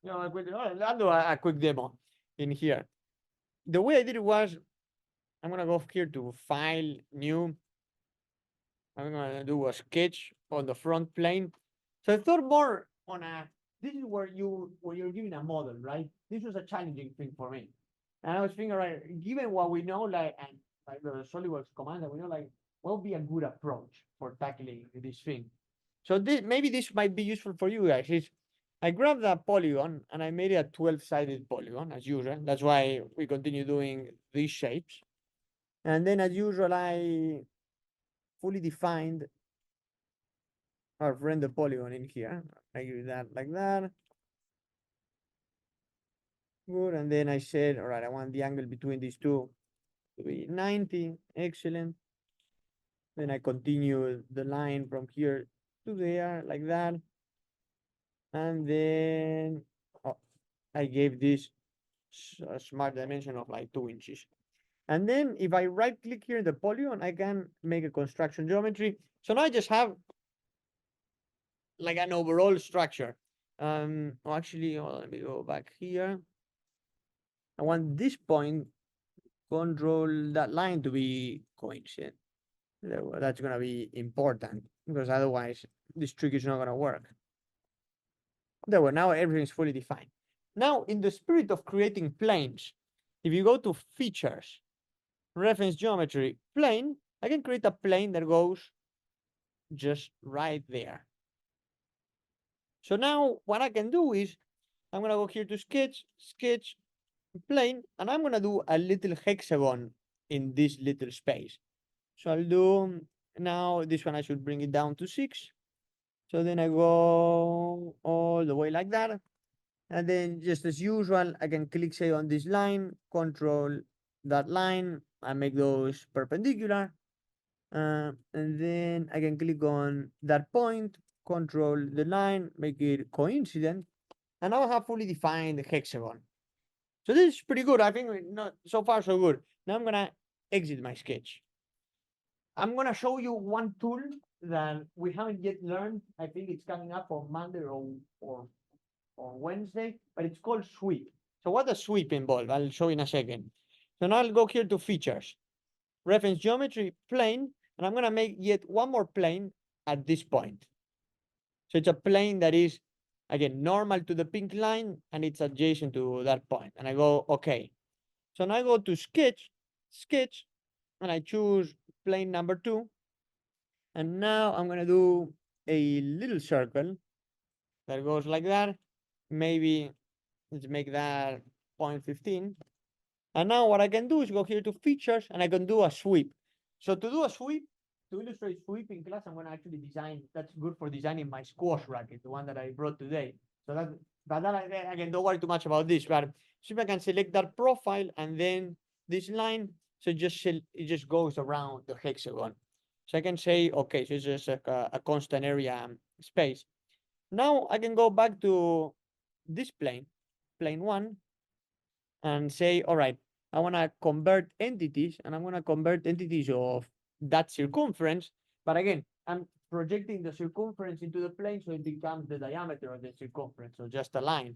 I'll do a quick demo in here. The way I did it was, I'm gonna go here to File, New. I'm gonna do a sketch on the front plane. So I thought more on this is where you're giving a model, right? This was a challenging thing for me. And I was thinking, right, given what we know, like the SolidWorks command that we know, like, what would be a good approach for tackling this thing? So maybe this might be useful for you guys. I grabbed that polygon and I made it a 12-sided polygon as usual. That's why we continue doing these shapes. And then as usual, I fully defined our render polygon in here. I give that like that. Good. And then I said, all right, I want the angle between these two to be 90, excellent. Then I continue the line from here to there, like that. And then I gave this a smart dimension of like 2 inches. And then if I right click here in the polygon, I can make a construction geometry. So now I just have like an overall structure. Actually, hold on, let me go back here. I want this point, control that line to be coincident. That's gonna be important because otherwise this trick is not gonna work. There we now everything is fully defined. Now, in the spirit of creating planes, if you go to features, reference geometry, plane, I can create a plane that goes just right there. So now what I can do is I'm gonna go here to sketch, sketch, plane, and I'm gonna do a little hexagon in this little space. So I'll do now this one, I should bring it down to 6. So then I go all the way like that. And then just as usual, I can click say on this line, control that line, and make those perpendicular. And then I can click on that point, control the line, make it coincident. And now I have fully defined the hexagon. So this is pretty good. I think not so far so good. Now I'm gonna exit my sketch. I'm gonna show you one tool that we haven't yet learned. I think it's coming up on Monday or Wednesday, but it's called sweep. So what does sweep involve? I'll show you in a second. So now I'll go here to features, reference geometry, plane, and I'm gonna make yet one more plane at this point. So it's a plane that is, again, normal to the pink line, and it's adjacent to that point. And I go, okay. So now I go to sketch, sketch, and I choose plane number 2. And now I'm gonna do a little circle that goes like that. Maybe let's make that 0.15. And now what I can do is go here to features and I can do a sweep. So to do a sweep, to illustrate sweep in class, I'm gonna actually design, that's good for designing my squash racket, the one that I brought today. So that, but then again, don't worry too much about this, but so if I can select that profile and then this line, so it just goes around the hexagon. So I can say, okay, so it's just a constant area space. Now I can go back to this plane, plane 1, and say, all right, I want to convert entities, and I'm going to convert entities of that circumference. But again, I'm projecting the circumference into the plane, so it becomes the diameter of the circumference, so just a line.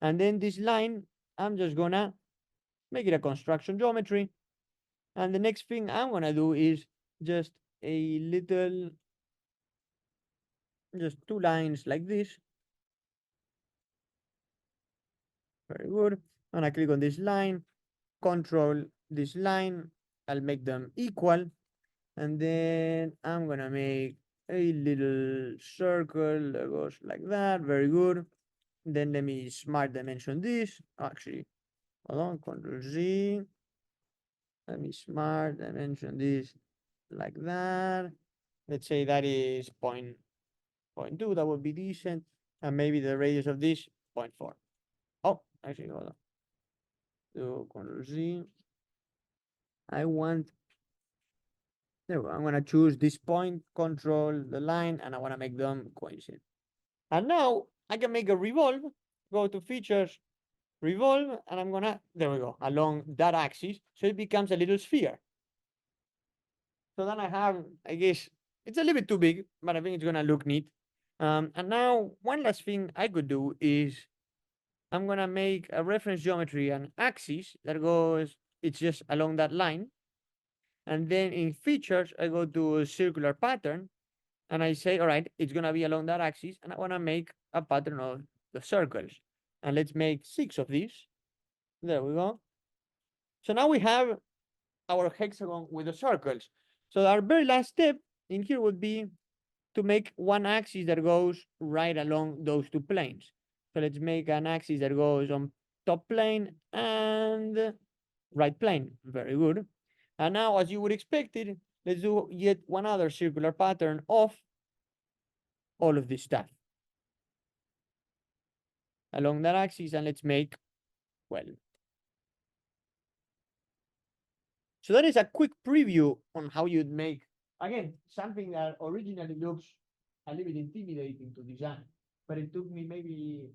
And then this line, I'm just going to make it a construction geometry. And the next thing I'm going to do is just a little, just 2 lines like this. Very good. And I click on this line, control this line. I'll make them equal. And then I'm gonna make a little circle that goes like that. Very good. Then let me smart dimension this. Actually, hold on, Control Z. Let me smart dimension this like that. Let's say that is 0.2. That would be decent. And maybe the radius of this 0.4. Oh, actually, hold on. So Control Z. I want, there we go. I'm gonna choose this point, control the line, and I wanna make them coincident. And now I can make a revolve, go to features, revolve, and I'm gonna, there we go, along that axis. So it becomes a little sphere. So then I have, I guess, it's a little bit too big, but I think it's gonna look neat. And now one last thing I could do is I'm gonna make a reference geometry, an axis that goes, it's just along that line. And then in features, I go to a circular pattern and I say, all right, it's gonna be along that axis and I wanna make a pattern of the circles. And let's make 6 of these. There we go. So now we have our hexagon with the circles. So our very last step in here would be to make one axis that goes right along those 2 planes. So let's make an axis that goes on top plane and right plane. Very good. And now, as you would expect it, let's do yet one other circular pattern of all of this stuff along that axis. And let's make, well, So that is a quick preview on how you'd make, again, something that originally looks a little bit intimidating to design, but it took me maybe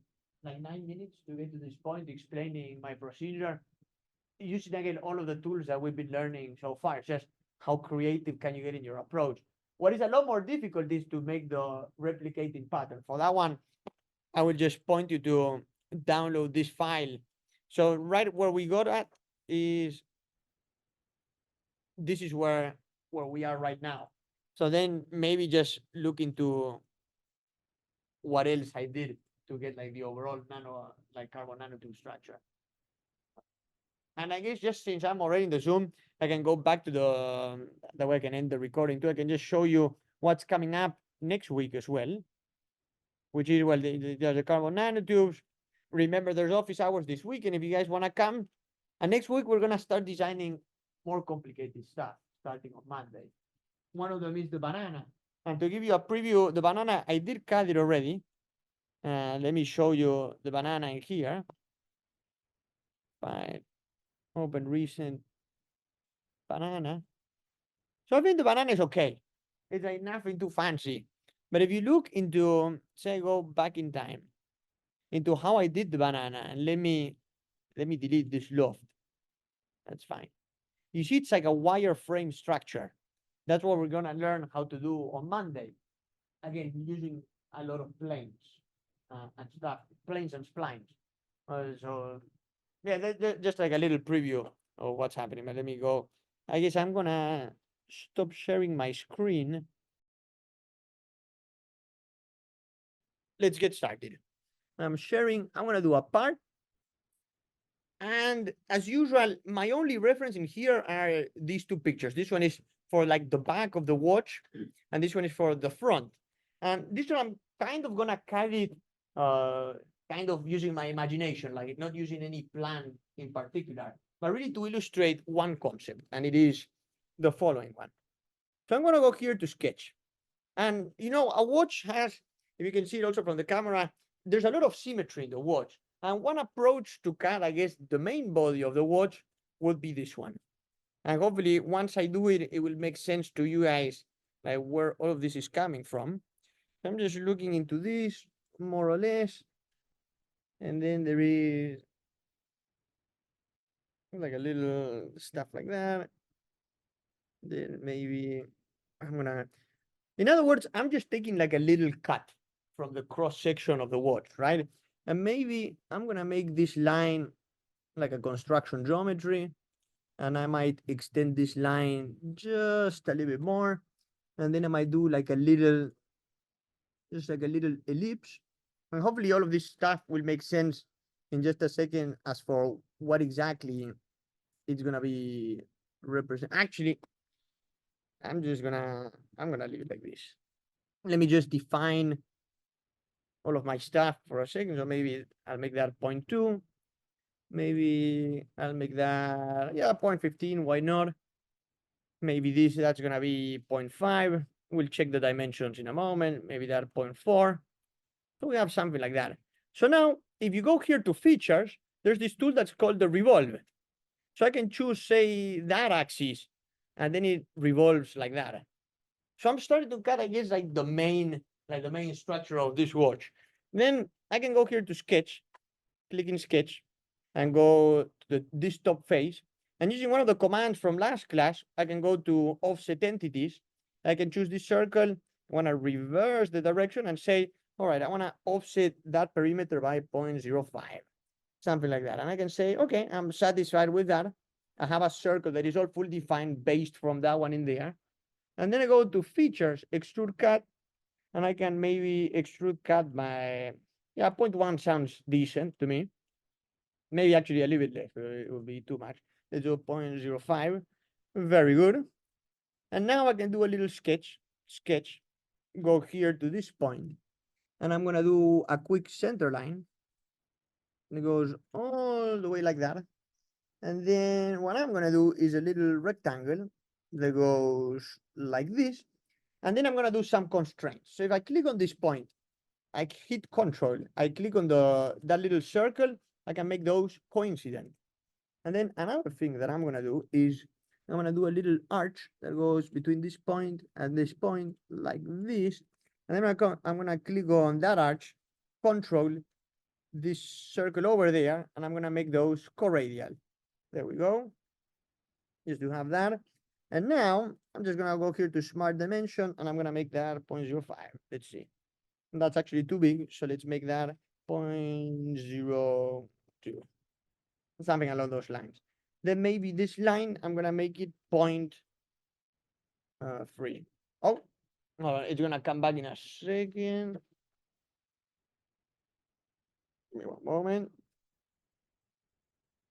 like 9 minutes to get to this point explaining my procedure, using again all of the tools that we've been learning so far. Just how creative can you get in your approach? What is a lot more difficult is to make the replicating pattern. For that one, I will just point you to download this file. So right where we got at is, this is where we are right now. So then maybe just look into what else I did to get like the overall like carbon nanotube structure. And I guess just since I'm already in the Zoom, I can go back to the way I can end the recording too. I can just show you what's coming up next week as well, which is, well, there's the carbon nanotubes. Remember, there's office hours this week, and if you guys want to come, and next week we're gonna start designing more complicated stuff starting on Monday. One of them is the banana. And to give you a preview, the banana, I did CAD it already. Let me show you the banana in here. Fine. Open recent banana. So I think the banana is okay. It's like nothing too fancy. But if you look into, say, go back in time, into how I did the banana, and let me delete this loft. That's fine. You see, it's like a wireframe structure. That's what we're gonna learn how to do on Monday. Again, using a lot of planes and stuff, planes and splines. So yeah, just like a little preview of what's happening. But let me go. I guess I'm gonna stop sharing my screen. Let's get started. I'm sharing. I'm gonna do a part. And as usual, my only reference in here are these two pictures. This one is for like the back of the watch, and this one is for the front. And this one I'm kind of gonna carry it, kind of using my imagination, like not using any plan in particular, but really to illustrate one concept, and it is the following one. So I'm gonna go here to sketch. And you know, a watch has, if you can see it also from the camera, there's a lot of symmetry in the watch. And one approach to CAD, I guess, the main body of the watch would be this one. And hopefully, once I do it, it will make sense to you guys, like where all of this is coming from. So I'm just looking into this, more or less. And then there is like a little stuff like that. Then maybe I'm gonna, in other words, I'm just taking like a little cut from the cross section of the watch, right? And maybe I'm gonna make this line like a construction geometry, and I might extend this line just a little bit more, and then I might do like a little, just like a little ellipse, and hopefully all of this stuff will make sense in just a second as for what exactly it's gonna be represent. Actually, I'm gonna leave it like this. Let me just define all of my stuff for a second. So maybe I'll make that 0.2. Maybe I'll make that, yeah, 0.15. Why not? Maybe that's gonna be 0.5. We'll check the dimensions in a moment. Maybe that 0.4. So we have something like that. So now, if you go here to features, there's this tool that's called the revolve. So I can choose, say, that axis, and then it revolves like that. So I'm starting to cut, I guess, like the main structure of this watch. Then I can go here to sketch, click in sketch, and go to this top face. And using one of the commands from last class, I can go to offset entities. I can choose this circle. I want to reverse the direction and say, all right, I want to offset that perimeter by 0.05, something like that. And I can say, okay, I'm satisfied with that. I have a circle that is all fully defined based from that one in there. And then I go to features, extrude cut, and I can maybe extrude cut by, yeah, 0.1 sounds decent to me. Maybe actually a little bit less, but it would be too much. Let's do 0.05. Very good. And now I can do a little sketch, go here to this point, and I'm gonna do a quick center line. And it goes all the way like that. And then what I'm gonna do is a little rectangle that goes like this. And then I'm gonna do some constraints. So if I click on this point, I hit Control, I click on that little circle, I can make those coincident. And then another thing that I'm gonna do is I'm gonna do a little arch that goes between this point and this point like this. And then I'm gonna click on that arch, control this circle over there, and I'm gonna make those co-radial. There we go. Just to have that. And now I'm just gonna go here to smart dimension and I'm gonna make that 0.05. Let's see. And that's actually too big, so let's make that 0.02. Something along those lines. Then maybe this line, I'm gonna make it 0.3. Oh, it's gonna come back in a second. Give me one moment.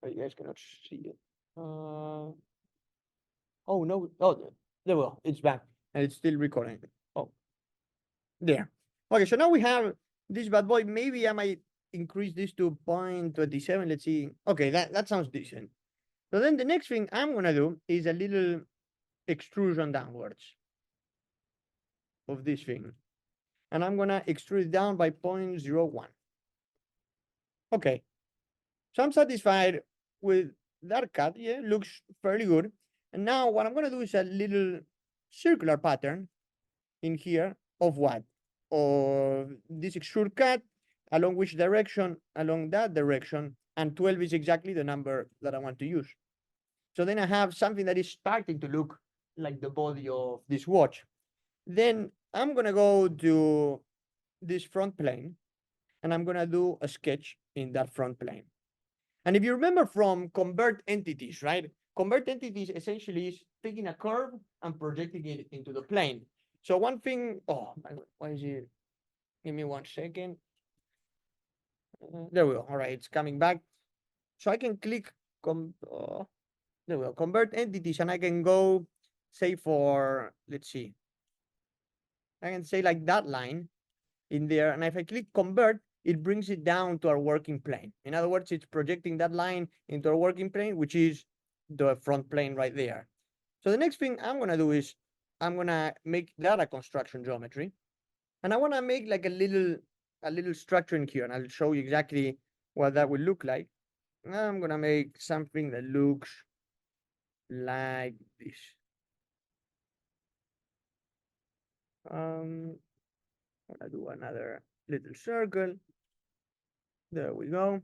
Oh, you guys cannot see it. Oh no, oh, there we go, it's back and it's still recording. Oh, there. Okay, so now we have this bad boy. Maybe I might increase this to 0.27. Let's see. Okay, that sounds decent. So then the next thing I'm gonna do is a little extrusion downwards of this thing. And I'm gonna extrude it down by 0.01. Okay, so I'm satisfied with that cut. Yeah, looks fairly good. And now what I'm gonna do is a little circular pattern in here of what? Of this extrude cut, along which direction? Along that direction, and 12 is exactly the number that I want to use. So then I have something that is starting to look like the body of this watch. Then I'm gonna go to this front plane, and I'm gonna do a sketch in that front plane. And if you remember from convert entities, right? Convert entities essentially is taking a curve and projecting it into the plane. So one thing, oh, why is it? Give me 1 second. There we go. All right, it's coming back. So I can click, there we go, convert entities, and I can go, say for, let's see. I can say like that line in there. And if I click convert, it brings it down to our working plane. In other words, it's projecting that line into our working plane, which is the front plane right there. So the next thing I'm gonna do is I'm gonna make that a construction geometry. And I wanna make like a little structure in here, and I'll show you exactly what that will look like. I'm gonna make something that looks like this. I'm gonna do another little circle. There we go.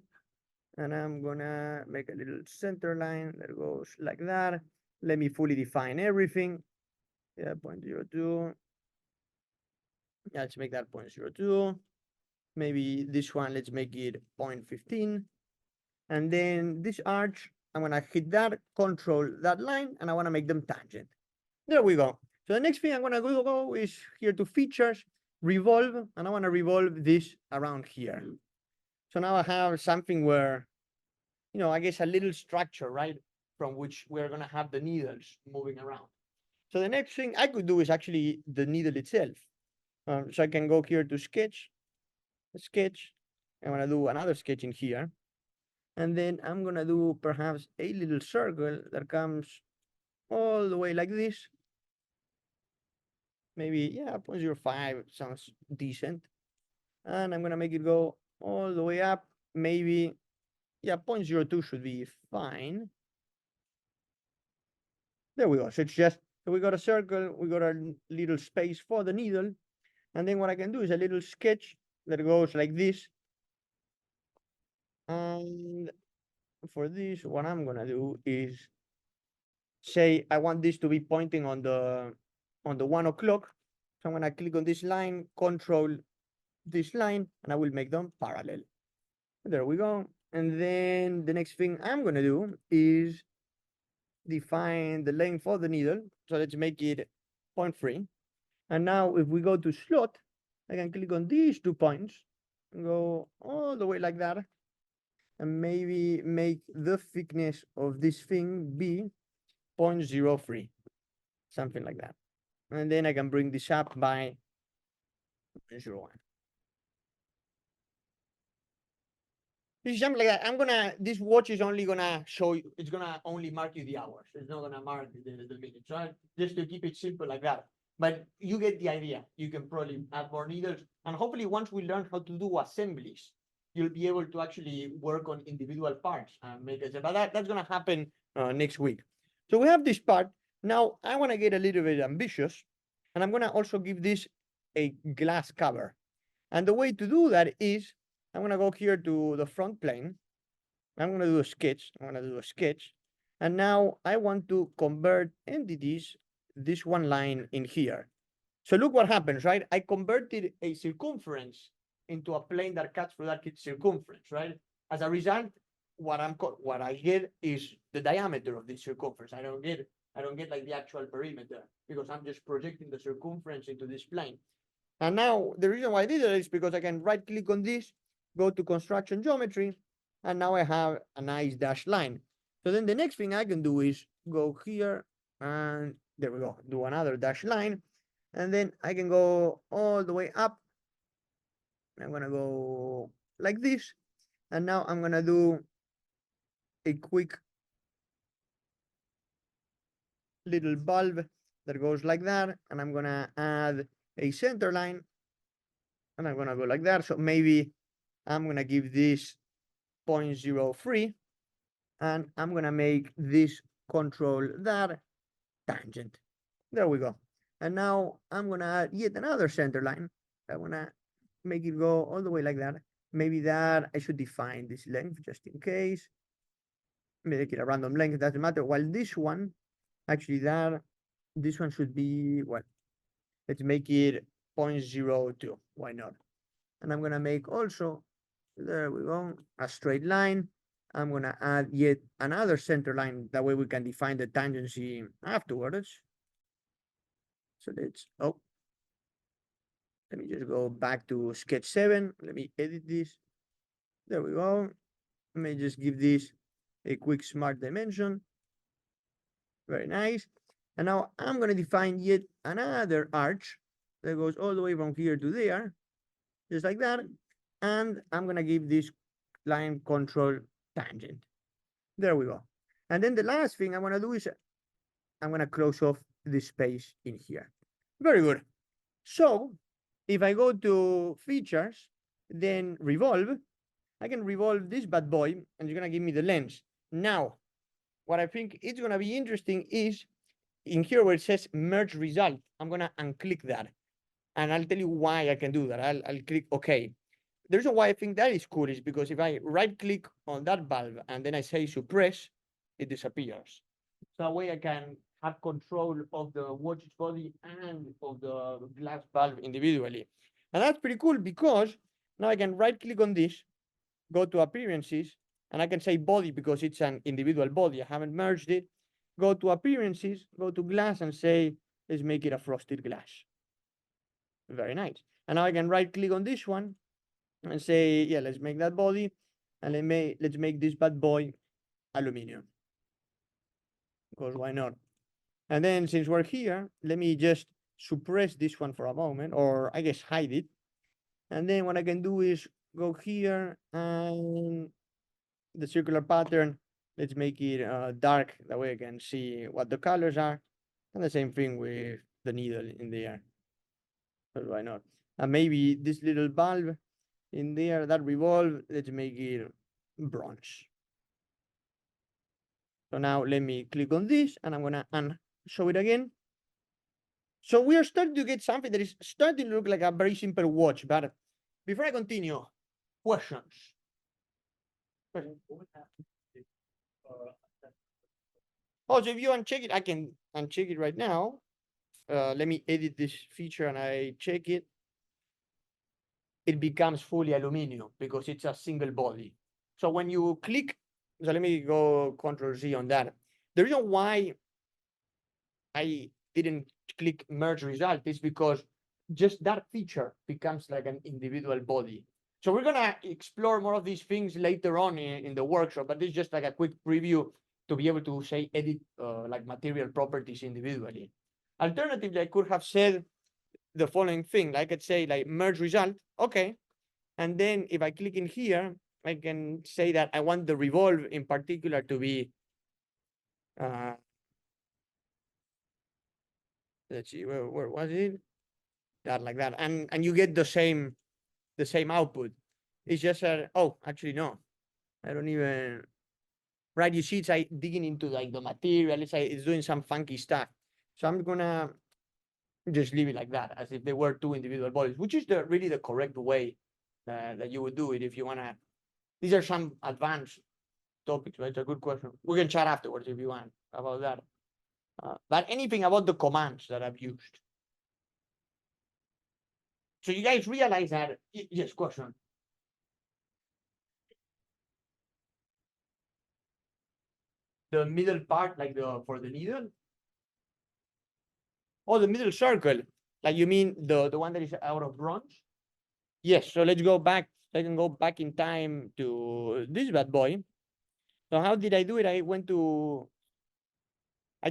And I'm gonna make a little center line that goes like that. Let me fully define everything. Yeah, 0.02. Yeah, let's make that 0.02. Maybe this one, let's make it 0.15. And then this arch, I'm gonna hit that, control that line, and I wanna make them tangent. There we go. So the next thing I'm gonna go is here to features, revolve, and I wanna revolve this around here. So now I have something where, I guess a little structure, right? From which we're gonna have the needles moving around. So the next thing I could do is actually the needle itself. So I can go here to sketch. I'm gonna do another sketch in here. And then I'm gonna do perhaps a little circle that comes all the way like this. Maybe, yeah, 0.05 sounds decent. And I'm gonna make it go all the way up. Maybe, yeah, 0.02 should be fine. There we go. So it's just, so we got a circle, we got a little space for the needle. And then what I can do is a little sketch that goes like this. And for this, what I'm gonna do is say I want this to be pointing on the 1 o'clock. So I'm gonna click on this line, control this line, and I will make them parallel. There we go. And then the next thing I'm gonna do is define the length of the needle. So let's make it 0.3. And now if we go to slot, I can click on these 2 points and go all the way like that. And maybe make the thickness of this thing be 0.03, something like that. And then I can bring this up by 0.01. This is something like that. This watch is only gonna show you, it's gonna only mark you the hours. It's not gonna mark the minutes, right? Just to keep it simple like that. But you get the idea. You can probably add more needles. And hopefully once we learn how to do assemblies, you'll be able to actually work on individual parts and make it. But that's gonna happen next week. So we have this part. Now I want to get a little bit ambitious, and I'm gonna also give this a glass cover. And the way to do that is I'm gonna go here to the front plane. I'm gonna do a sketch. I'm gonna do a sketch. And now I want to convert entities, this one line in here. So look what happens, right? I converted a circumference into a plane that cuts through that circumference, right? As a result, what I get is the diameter of this circumference. I don't get like the actual perimeter because I'm just projecting the circumference into this plane. And now the reason why I did it is because I can right click on this, go to construction geometry, and now I have a nice dashed line. So then the next thing I can do is go here and there we go, do another dashed line. And then I can go all the way up. I'm gonna go like this. And now I'm gonna do a quick little bulb that goes like that. And I'm gonna add a center line. And I'm gonna go like that. So maybe I'm gonna give this 0.03. And I'm gonna make this control that tangent. There we go. And now I'm gonna add yet another center line. I'm gonna make it go all the way like that. Maybe that I should define this length just in case. Make it a random length, doesn't matter. While this one, actually this one should be what? Let's make it 0.02. Why not? And I'm gonna make also, there we go, a straight line. I'm gonna add yet another center line. That way we can define the tangency afterwards. So let's, oh, let me just go back to sketch 7. Let me edit this. There we go. Let me just give this a quick smart dimension. Very nice. And now I'm going to define yet another arch that goes all the way from here to there, just like that. And I'm going to give this line control tangent. There we go. And then the last thing I want to do is I'm going to close off this space in here. Very good. So if I go to features, then revolve, I can revolve this bad boy and it's going to give me the lens. Now, what I think it's going to be interesting is in here where it says merge result, I'm going to unclick that. And I'll tell you why I can do that. I'll click OK. The reason why I think that is cool is because if I right click on that valve and then I say suppress, it disappears. So that way I can have control of the watch's body and of the glass valve individually. And that's pretty cool because now I can right click on this, go to appearances, and I can say body because it's an individual body. I haven't merged it. Go to appearances, go to glass and say, let's make it a frosted glass. Very nice. And now I can right click on this one and say, yeah, let's make that body. And let's make this bad boy aluminum. Because why not? And then since we're here, let me just suppress this one for a moment, or I guess hide it. And then what I can do is go here and the circular pattern, let's make it dark. That way I can see what the colors are. And the same thing with the needle in there. But why not? And maybe this little bulb in there, that revolve, let's make it bronze. So now let me click on this and I'm gonna show it again. So we are starting to get something that is starting to look like a very simple watch. But before I continue, questions? Oh, so if you uncheck it, I can uncheck it right now. Let me edit this feature and I check it. It becomes fully aluminum because it's a single body. So when you click, so let me go Control Z on that. The reason why I didn't click merge result is because just that feature becomes like an individual body. So we're gonna explore more of these things later on in the workshop, but this is just like a quick preview to be able to say edit like material properties individually. Alternatively, I could have said the following thing. I could say like merge result, okay. And then if I click in here, I can say that I want the revolve in particular to be, let's see, where was it? That like that, and you get the same output. It's just oh, actually no, I don't even. right? You see it's like digging into like the material, it's doing some funky stuff. So I'm gonna just leave it like that, as if they were two individual bodies, which is really the correct way that you would do it if you wanna. These are some advanced topics, right? It's a good question. We can chat afterwards if you want about that. But anything about the commands that I've used. So you guys realize that, yes, question. The middle part, like for the needle? Oh, the middle circle. Like you mean the one that is out of bronze? Yes, so let's go back. I can go back in time to this bad boy. So how did I do it? I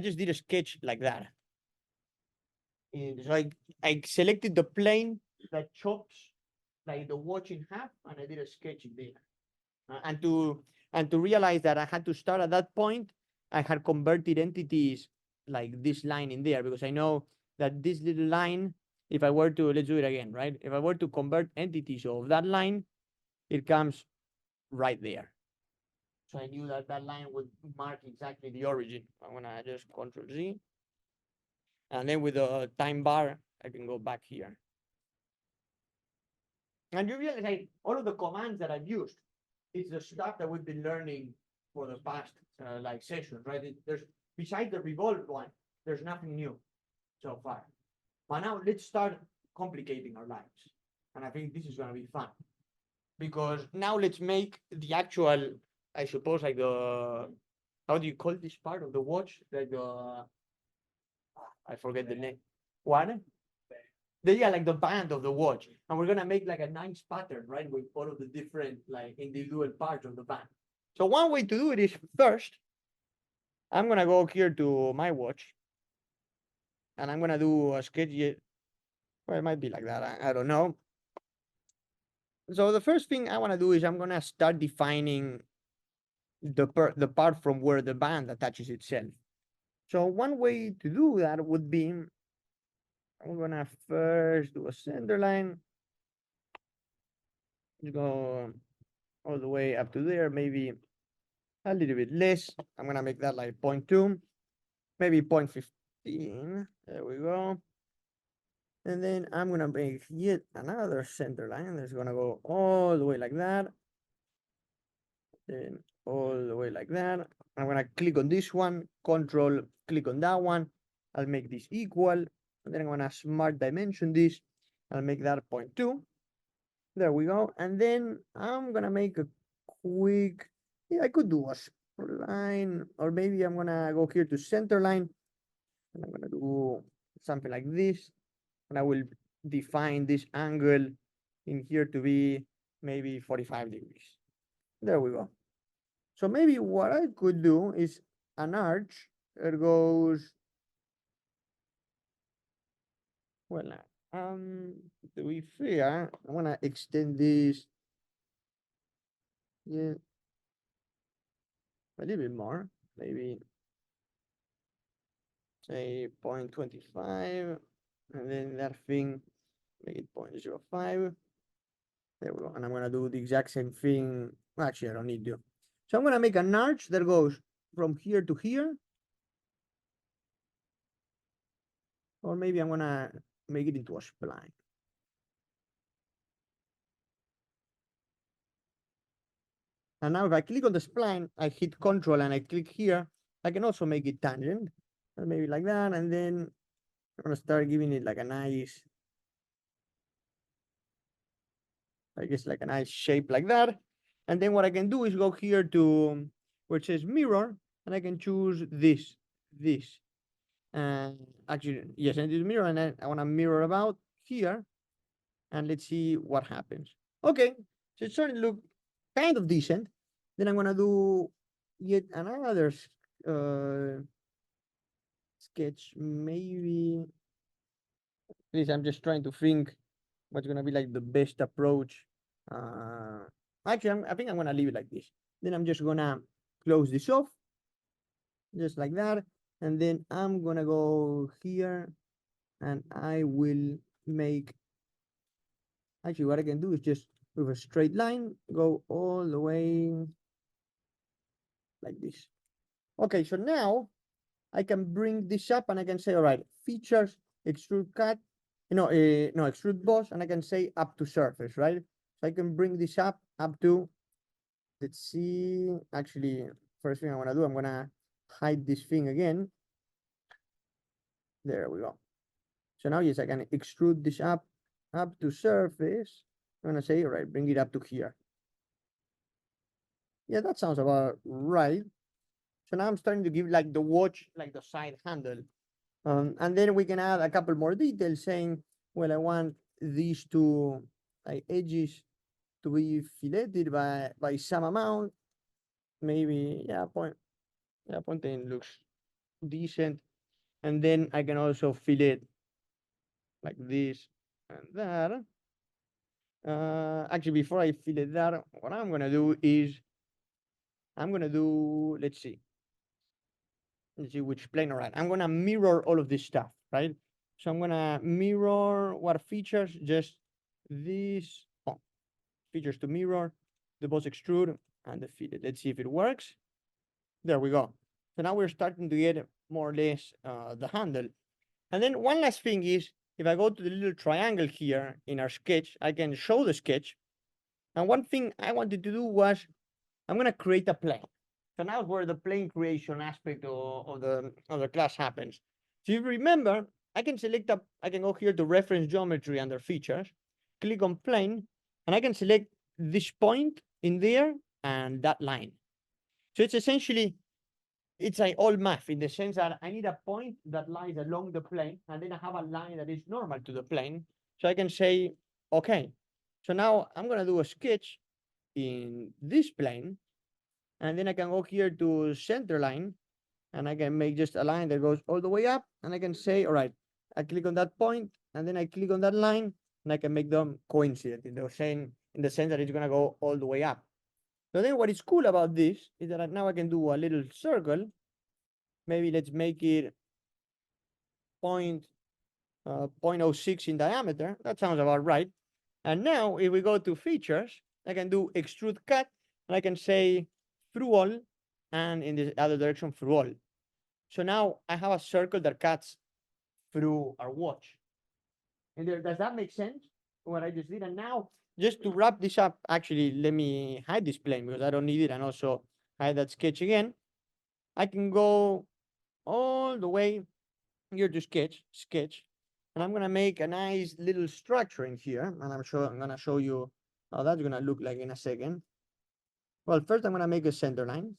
just did a sketch like that. It's like I selected the plane that chops like the watch in half, and I did a sketch in there. And to realize that I had to start at that point, I had converted entities like this line in there, because I know that this little line, if I were to, let's do it again, right? If I were to convert entities of that line, it comes right there. So I knew that that line would mark exactly the origin. I'm gonna just Control Z. And then with the time bar, I can go back here. And you realize like all of the commands that I've used, it's the stuff that we've been learning for the past like sessions, right? There's besides the revolve one, there's nothing new so far. But now let's start complicating our lives. And I think this is gonna be fun. Because now let's make the actual, I suppose, like the, how do you call this part of the watch? Like the, I forget the name. What? Yeah, like the band of the watch. And we're gonna make like a nice pattern, right? With all of the different like individual parts of the band. So one way to do it is first, I'm gonna go here to my watch. And I'm gonna do a sketch. Well, it might be like that. I don't know. So the first thing I wanna do is I'm gonna start defining the part from where the band attaches itself. So one way to do that would be, I'm gonna first do a center line. Go all the way up to there, maybe a little bit less. I'm gonna make that like 0.2, maybe 0.15. There we go. And then I'm gonna make yet another center line that's gonna go all the way like that. Then all the way like that. I'm gonna click on this one, control, click on that one. I'll make this equal. And then I'm gonna smart dimension this. I'll make that 0.2. There we go. And then I'm gonna make a quick, yeah, I could do a line, or maybe I'm gonna go here to center line. And I'm gonna do something like this. And I will define this angle in here to be maybe 45 degrees. There we go. So maybe what I could do is an arch that goes, well, to be fair, I want to extend this, yeah, a little bit more, maybe say 0.25, and then that thing, make it 0.05. There we go. And I'm gonna do the exact same thing. Actually, I don't need to. So I'm gonna make an arch that goes from here to here. Or maybe I'm gonna make it into a spline. And now if I click on the spline, I hit Control and I click here, I can also make it tangent. And maybe like that, and then I'm gonna start giving it like a nice, I guess like a nice shape like that. And then what I can do is go here to where it says mirror, and I can choose this. And actually, yes, and this mirror, and I wanna mirror about here, and let's see what happens. Okay, so it's starting to look kind of decent. Then I'm gonna do yet another sketch, maybe. Please, I'm just trying to think what's gonna be like the best approach. Actually, I think I'm gonna leave it like this. Then I'm just gonna close this off, just like that. And then I'm gonna go here, and I will make, actually what I can do is just with a straight line, go all the way like this. Okay, so now I can bring this up and I can say, all right, features, extrude cut, no, extrude boss, and I can say up to surface, right? So I can bring this up to, let's see, actually, first thing I want to do, I'm going to hide this thing again. There we go. So now, yes, I can extrude this up to surface. I'm going to say, all right, bring it up to here. Yeah, that sounds about right. So now I'm starting to give like the watch, like the side handle. And then we can add a couple more details saying, well, I want these two like edges to be filleted by some amount. Maybe, yeah, 0.10 looks decent. And then I can also fillet like this and that. Actually, before I fillet that, what I'm gonna do is I'm gonna do, let's see which plane. All right, I'm gonna mirror all of this stuff, right? So I'm gonna mirror what features, just this, features to mirror, the boss extrude and the fillet. Let's see if it works. There we go. So now we're starting to get more or less the handle. And then one last thing is, if I go to the little triangle here in our sketch, I can show the sketch. And one thing I wanted to do was, I'm gonna create a plane. So now is where the plane creation aspect of the class happens. So if you remember, I can I can go here to reference geometry under features, click on plane, and I can select this point in there and that line. So it's essentially, it's like all math in the sense that I need a point that lies along the plane, and then I have a line that is normal to the plane. So I can say, okay, so now I'm gonna do a sketch in this plane, and then I can go here to center line, and I can make just a line that goes all the way up, and I can say, all right, I click on that point, and then I click on that line, and I can make them coincident in the sense that it's gonna go all the way up. So then what is cool about this is that now I can do a little circle. Maybe let's make it 0.06 in diameter. That sounds about right. And now if we go to features, I can do extrude cut, and I can say through all, and in the other direction through all. So now I have a circle that cuts through our watch. And there, does that make sense? What I just did? And now, just to wrap this up, actually, let me hide this plane because I don't need it, and also hide that sketch again. I can go all the way here to sketch, and I'm gonna make a nice little structure in here, and I'm gonna show you how that's gonna look like in a second. Well, first I'm gonna make a center line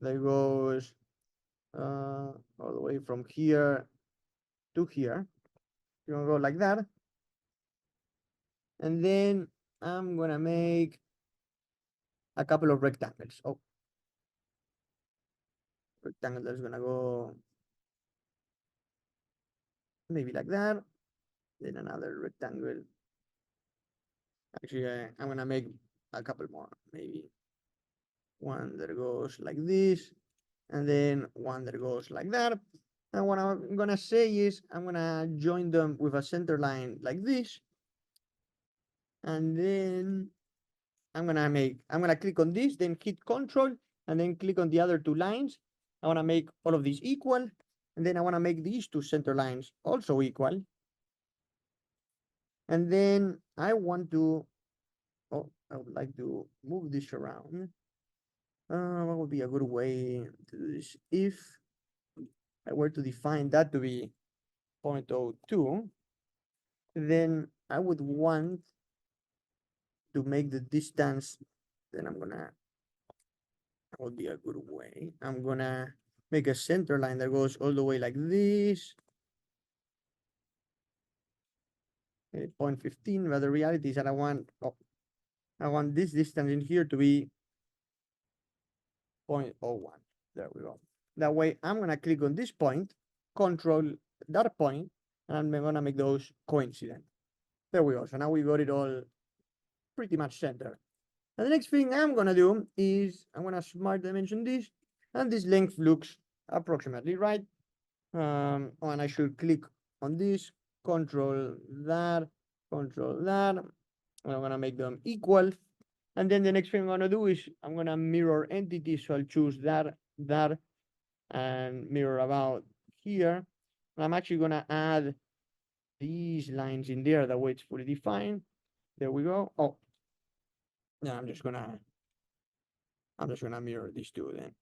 that goes all the way from here to here. You're gonna go like that, and then I'm gonna make a couple of rectangles. Oh, rectangle that's gonna go maybe like that. Then another rectangle. Actually, I'm gonna make a couple more, maybe one that goes like this, and then one that goes like that. And what I'm gonna say is I'm gonna join them with a center line like this. And then I'm gonna click on this, then hit Control, and then click on the other two lines. I wanna make all of these equal, and then I wanna make these two center lines also equal. And then I want to, I would like to move this around. What would be a good way to do this? If I were to define that to be 0.02, then I would want to make the distance, then that would be a good way. I'm gonna make a center line that goes all the way like this. 0.15, but the reality is that I want this distance in here to be 0.01. There we go. That way I'm gonna click on this point, control that point, and I'm gonna make those coincident. There we go. So now we got it all pretty much centered. And the next thing I'm gonna do is I'm gonna smart dimension this, and this length looks approximately right. And I should click on this, control that, and I'm gonna make them equal. And then the next thing I'm gonna do is I'm gonna mirror entity. So I'll choose that, and mirror about here. And I'm actually gonna add these lines in there, that way it's fully defined. There we go. Oh, yeah, I'm just gonna mirror these two then.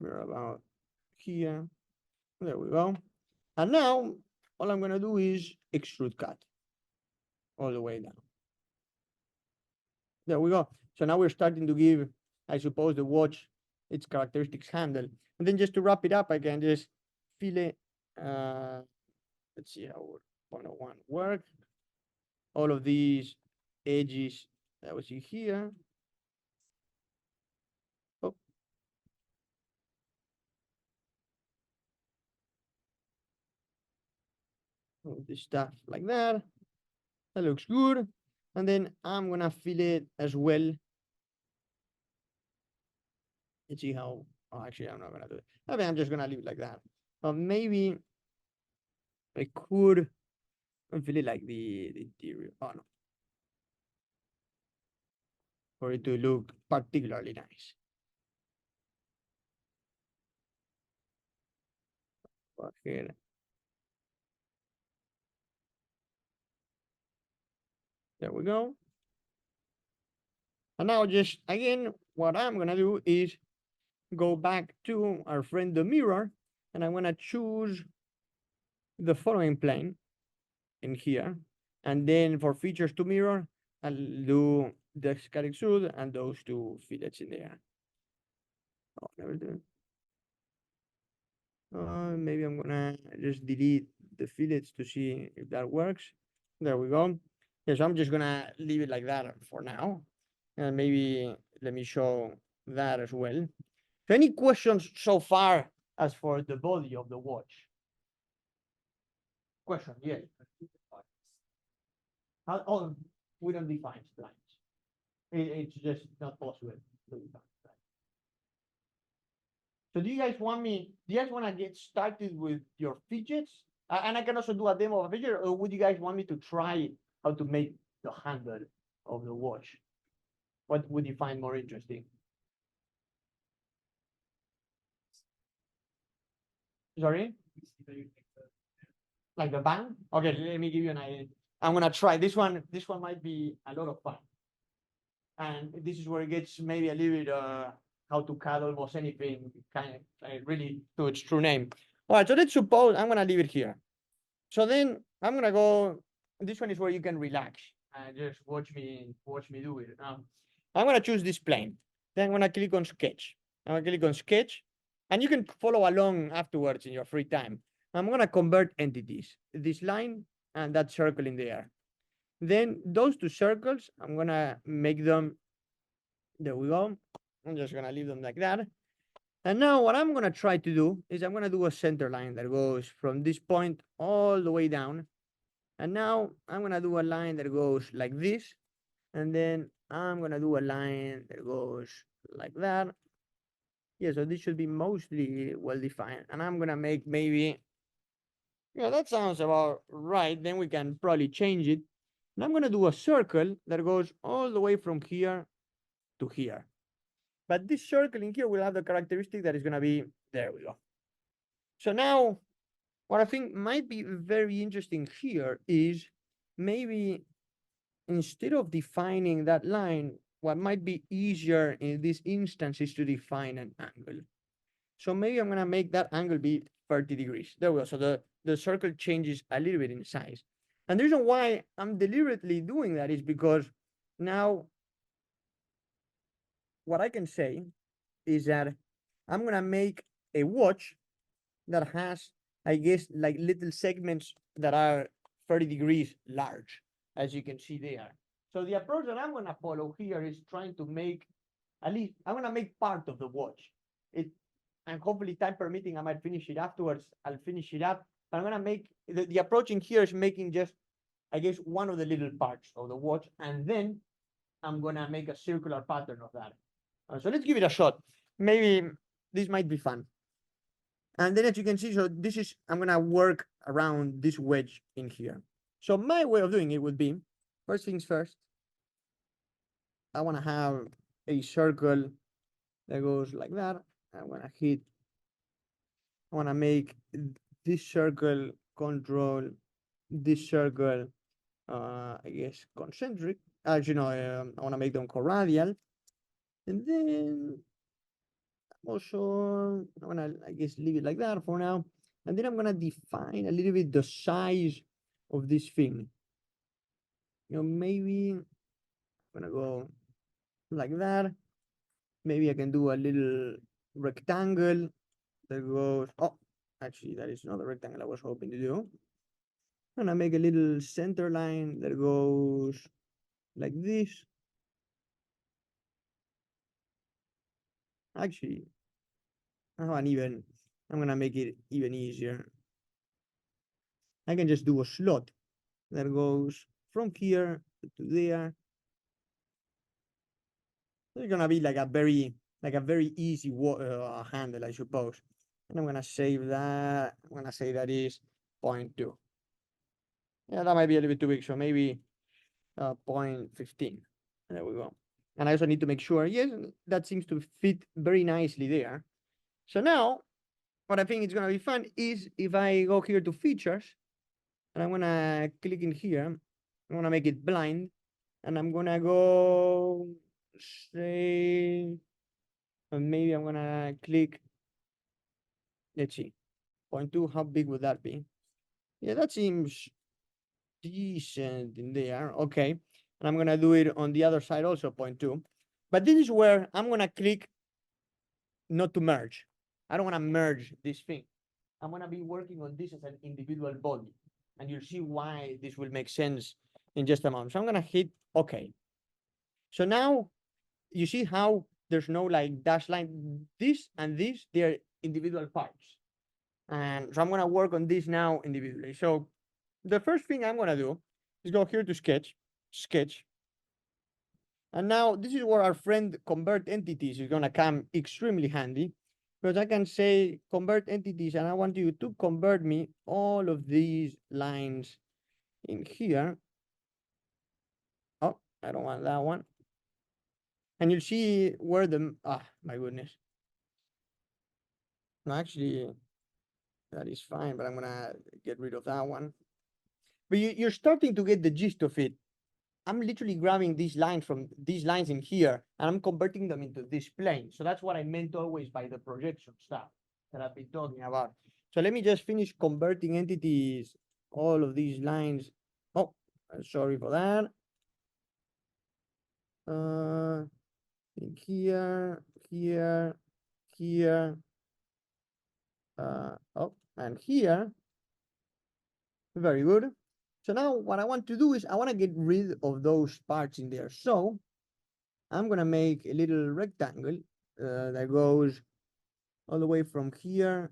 Mirror about here. There we go. And now all I'm gonna do is extrude cut all the way down. There we go. So now we're starting to give, I suppose, the watch its characteristics handle. And then just to wrap it up, I can just fillet. Let's see how 101 work. All of these edges that we see here. Oh. All this stuff like that. That looks good. And then I'm gonna fillet as well. Let's see how, oh, actually, I'm not gonna do it. I mean, I'm just gonna leave it like that. But maybe I could fillet like the interior. Oh no. For it to look particularly nice. But here. There we go. And now just, again, what I'm gonna do is go back to our friend the mirror, and I'm gonna choose the following plane in here. And then for features to mirror, I'll do the scatter extrude and those two fillets in there. Oh, never do. Maybe I'm gonna just delete the fillets to see if that works. There we go. Yes, I'm just gonna leave it like that for now. And maybe let me show that as well. So any questions so far as for the body of the watch? Question, yeah. Oh, we don't define splines. It's just not possible to define splines. So do you guys want to get started with your fidgets? And I can also do a demo of a fidget, or would you guys want me to try how to make the handle of the watch? What would you find more interesting? Sorry? Like the band? Okay, let me give you an idea. I'm gonna try this one. This one might be a lot of fun. And this is where it gets maybe a little bit how to CAD almost anything, kind of really to its true name. All right, so let's suppose I'm gonna leave it here. So then I'm gonna go. This one is where you can relax and just watch me do it. I'm gonna choose this plane. Then I'm gonna click on sketch. I'm gonna click on sketch, and you can follow along afterwards in your free time. I'm gonna convert entities, this line and that circle in there. Then those two circles, I'm gonna make them, there we go. I'm just gonna leave them like that. And now what I'm gonna try to do is I'm gonna do a center line that goes from this point all the way down. And now I'm gonna do a line that goes like this. And then I'm gonna do a line that goes like that. Yeah, so this should be mostly well defined. And I'm gonna make maybe, yeah, that sounds about right. Then we can probably change it. And I'm gonna do a circle that goes all the way from here to here. But this circle in here will have the characteristic that is gonna be, there we go. So now, what I think might be very interesting here is maybe instead of defining that line, what might be easier in this instance is to define an angle. So maybe I'm gonna make that angle be 30 degrees. There we go. So the circle changes a little bit in size. And the reason why I'm deliberately doing that is because now what I can say is that I'm gonna make a watch that has, I guess, like little segments that are 30 degrees large, as you can see there. So the approach that I'm gonna follow here is trying to make, at least, I'm gonna make part of the watch. And hopefully time permitting, I might finish it afterwards. I'll finish it up. But I'm gonna make, the approach in here is making just, I guess, one of the little parts of the watch. And then I'm gonna make a circular pattern of that. So let's give it a shot. Maybe this might be fun. And then as you can see, so this is, I'm gonna work around this wedge in here. So my way of doing it would be, first things first, I want to have a circle that goes like that. I want to hit, I want to make this circle control this circle, I guess concentric. Actually, no, I want to make them coradial. And then also, I want to, I guess, leave it like that for now. And then I'm going to define a little bit the size of this thing. You know, maybe I'm going to go like that. Maybe I can do a little rectangle that goes, oh, actually, that is not the rectangle I was hoping to do. I'm gonna make a little center line that goes like this. Actually, I have an even, I'm gonna make it even easier. I can just do a slot that goes from here to there. It's gonna be like a very easy handle, I suppose. And I'm gonna save that. I'm gonna say that is 0.2. Yeah, that might be a little bit too big, so maybe 0.15. There we go. And I also need to make sure, yes, that seems to fit very nicely there. So now, what I think is gonna be fun is if I go here to features, and I'm gonna click in here, I'm gonna make it blind, and I'm gonna go, say, maybe I'm gonna click, let's see, 0.2, how big would that be? Yeah, that seems decent in there, okay. And I'm gonna do it on the other side also, 0.2. But this is where I'm gonna click not to merge. I don't wanna merge this thing. I'm gonna be working on this as an individual body. And you'll see why this will make sense in just a moment. So I'm gonna hit OK. So now you see how there's no like dash line. This and this, they're individual parts. And so I'm gonna work on this now individually. So the first thing I'm gonna do is go here to sketch. And now this is where our friend convert entities is gonna come extremely handy, because I can say convert entities, and I want you to convert me all of these lines in here. Oh, I don't want that one. And you'll see where the, my goodness. No, actually, that is fine, but I'm gonna get rid of that one. But you're starting to get the gist of it. I'm literally grabbing these lines from these lines in here, and I'm converting them into this plane. So that's what I meant always by the projection stuff that I've been talking about. So let me just finish converting entities, all of these lines. Oh, sorry for that. In here, here, here, oh, and here. Very good. So now what I want to do is I want to get rid of those parts in there. So I'm gonna make a little rectangle that goes all the way from here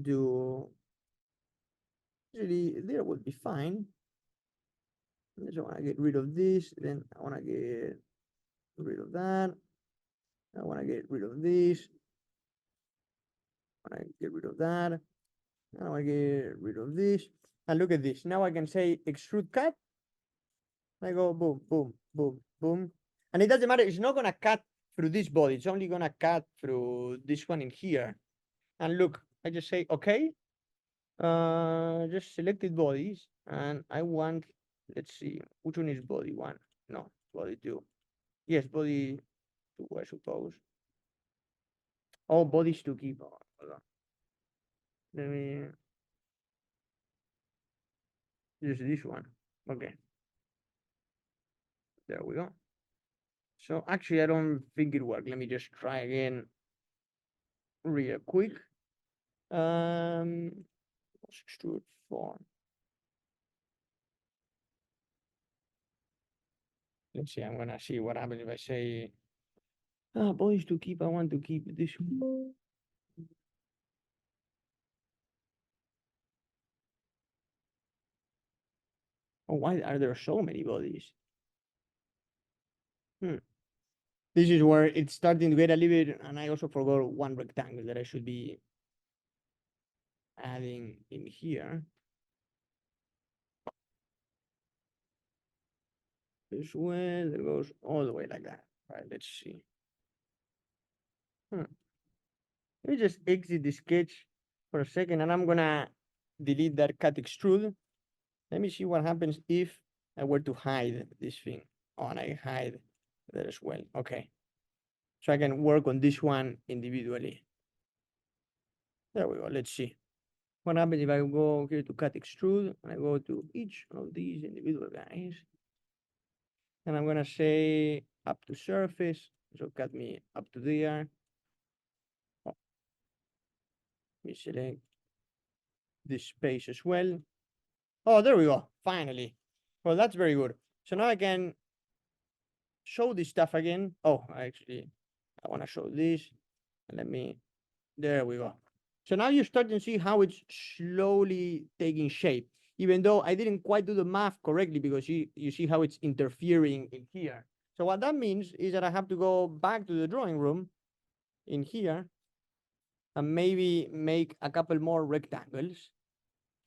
to, really there would be fine. I just want to get rid of this, then I want to get rid of that. I want to get rid of this. I want to get rid of that. I want to get rid of this. And look at this. Now I can say extrude cut. I go boom, boom, boom, boom. And it doesn't matter. It's not going to cut through this body. It's only going to cut through this one in here. And look, I just say, okay. Just selected bodies. And I want, let's see, which one is body one? No, body two. Yes, body two, I suppose. Oh, bodies to keep. Oh, hold on. Let me use this one. Okay. There we go. So actually, I don't think it worked. Let me just try again real quick. Extrude form. Let's see, I'm gonna see what happens if I say, bodies to keep, I want to keep this one. Oh, why are there so many bodies? This is where it's starting to get a little bit, and I also forgot one rectangle that I should be adding in here. as well. It goes all the way like that. All right, let's see. Let me just exit the sketch for a second, and I'm gonna delete that cut extrude. Let me see what happens if I were to hide this thing. Oh, and I hide that as well. Okay. So I can work on this one individually. There we go. Let's see. What happens if I go here to cut extrude and I go to each of these individual guys. And I'm gonna say up to surface. So cut me up to there. Oh, let me select this space as well. Oh, there we go. Finally. Well, that's very good. So now I can show this stuff again. Oh, I want to show this. Let me, there we go. So now you're starting to see how it's slowly taking shape, even though I didn't quite do the math correctly because you see how it's interfering in here. So what that means is that I have to go back to the drawing room in here and maybe make a couple more rectangles.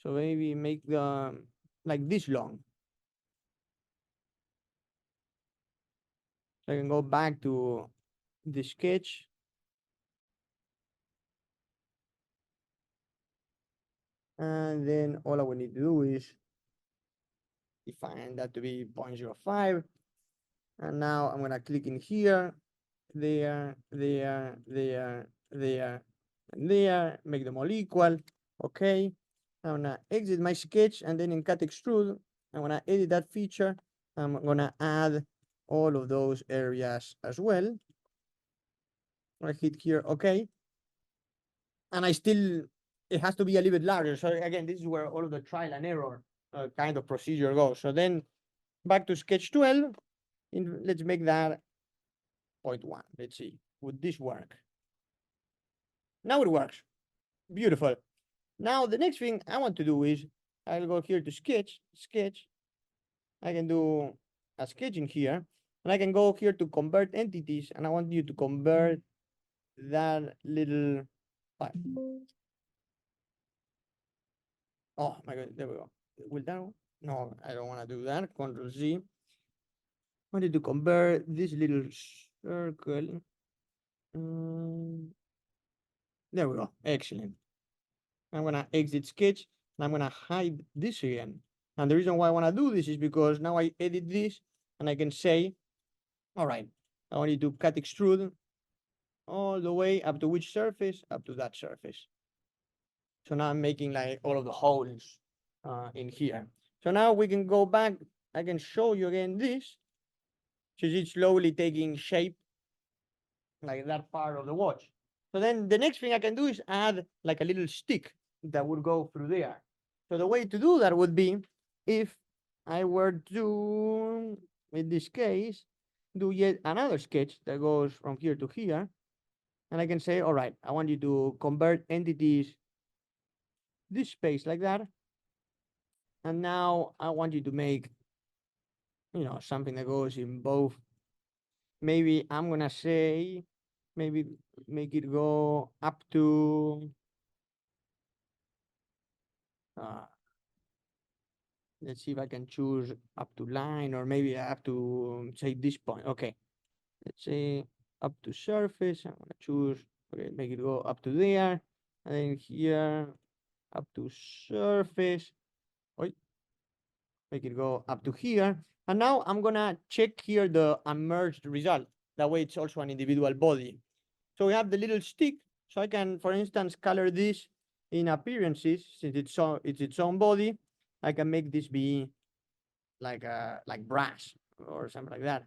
So maybe make the, like this long. So I can go back to the sketch. And then all I will need to do is define that to be 0.05. And now I'm gonna click in here, there, there, there, there, and there, make them all equal. Okay. I'm gonna exit my sketch and then in cut extrude, I'm gonna edit that feature. I'm gonna add all of those areas as well. I hit here, okay. And I still, it has to be a little bit larger. So again, this is where all of the trial and error kind of procedure goes. So then back to sketch 12, let's make that 0.1. Let's see, would this work? Now it works. Beautiful. Now the next thing I want to do is I'll go here to sketch. I can do a sketch in here, and I can go here to convert entities, and I want you to convert that little file. Oh my God, there we go. Will that? No, I don't want to do that. Control Z. I wanted to convert this little circle. There we go. Excellent. I'm gonna exit sketch and I'm gonna hide this again. And the reason why I wanna do this is because now I edit this and I can say, all right, I want you to cut extrude all the way up to which surface? Up to that surface. So now I'm making like all of the holes in here. So now we can go back. I can show you again this. So it's slowly taking shape like that part of the watch. So then the next thing I can do is add like a little stick that would go through there. So the way to do that would be if I were to, in this case, do yet another sketch that goes from here to here. And I can say, all right, I want you to convert entities this space like that. And now I want you to make, you know, something that goes in both. Maybe I'm gonna say, maybe make it go up to, let's see if I can choose up to line, or maybe I have to say this point. Okay, let's say up to surface. I'm gonna choose, okay, make it go up to there. And then here, up to surface. Wait, make it go up to here. And now I'm gonna check here the unmerged result. That way it's also an individual body. So we have the little stick. So I can, for instance, color this in appearances, since it's its own body. I can make this be like brass or something like that.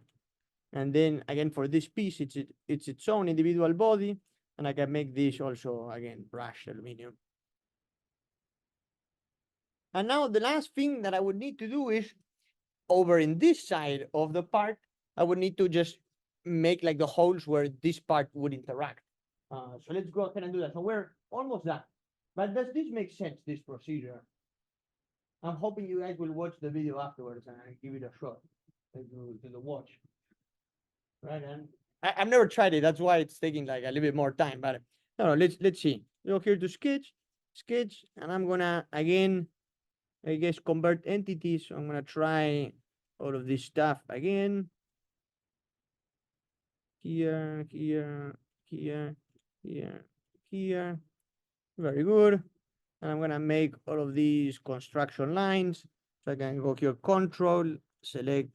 And then again, for this piece, it's its own individual body. And I can make this also, again, brushed aluminum. And now the last thing that I would need to do is over in this side of the part, I would need to just make like the holes where this part would interact. So let's go ahead and do that. So we're almost done. But does this make sense, this procedure? I'm hoping you guys will watch the video afterwards and give it a shot to the watch. Right, and I've never tried it. That's why it's taking like a little bit more time. But no, let's see. Go here to sketch, and I'm gonna again, I guess, convert entities. So I'm gonna try all of this stuff again. Here, here, here, here, here. Very good. And I'm gonna make all of these construction lines. So I can go here, control, select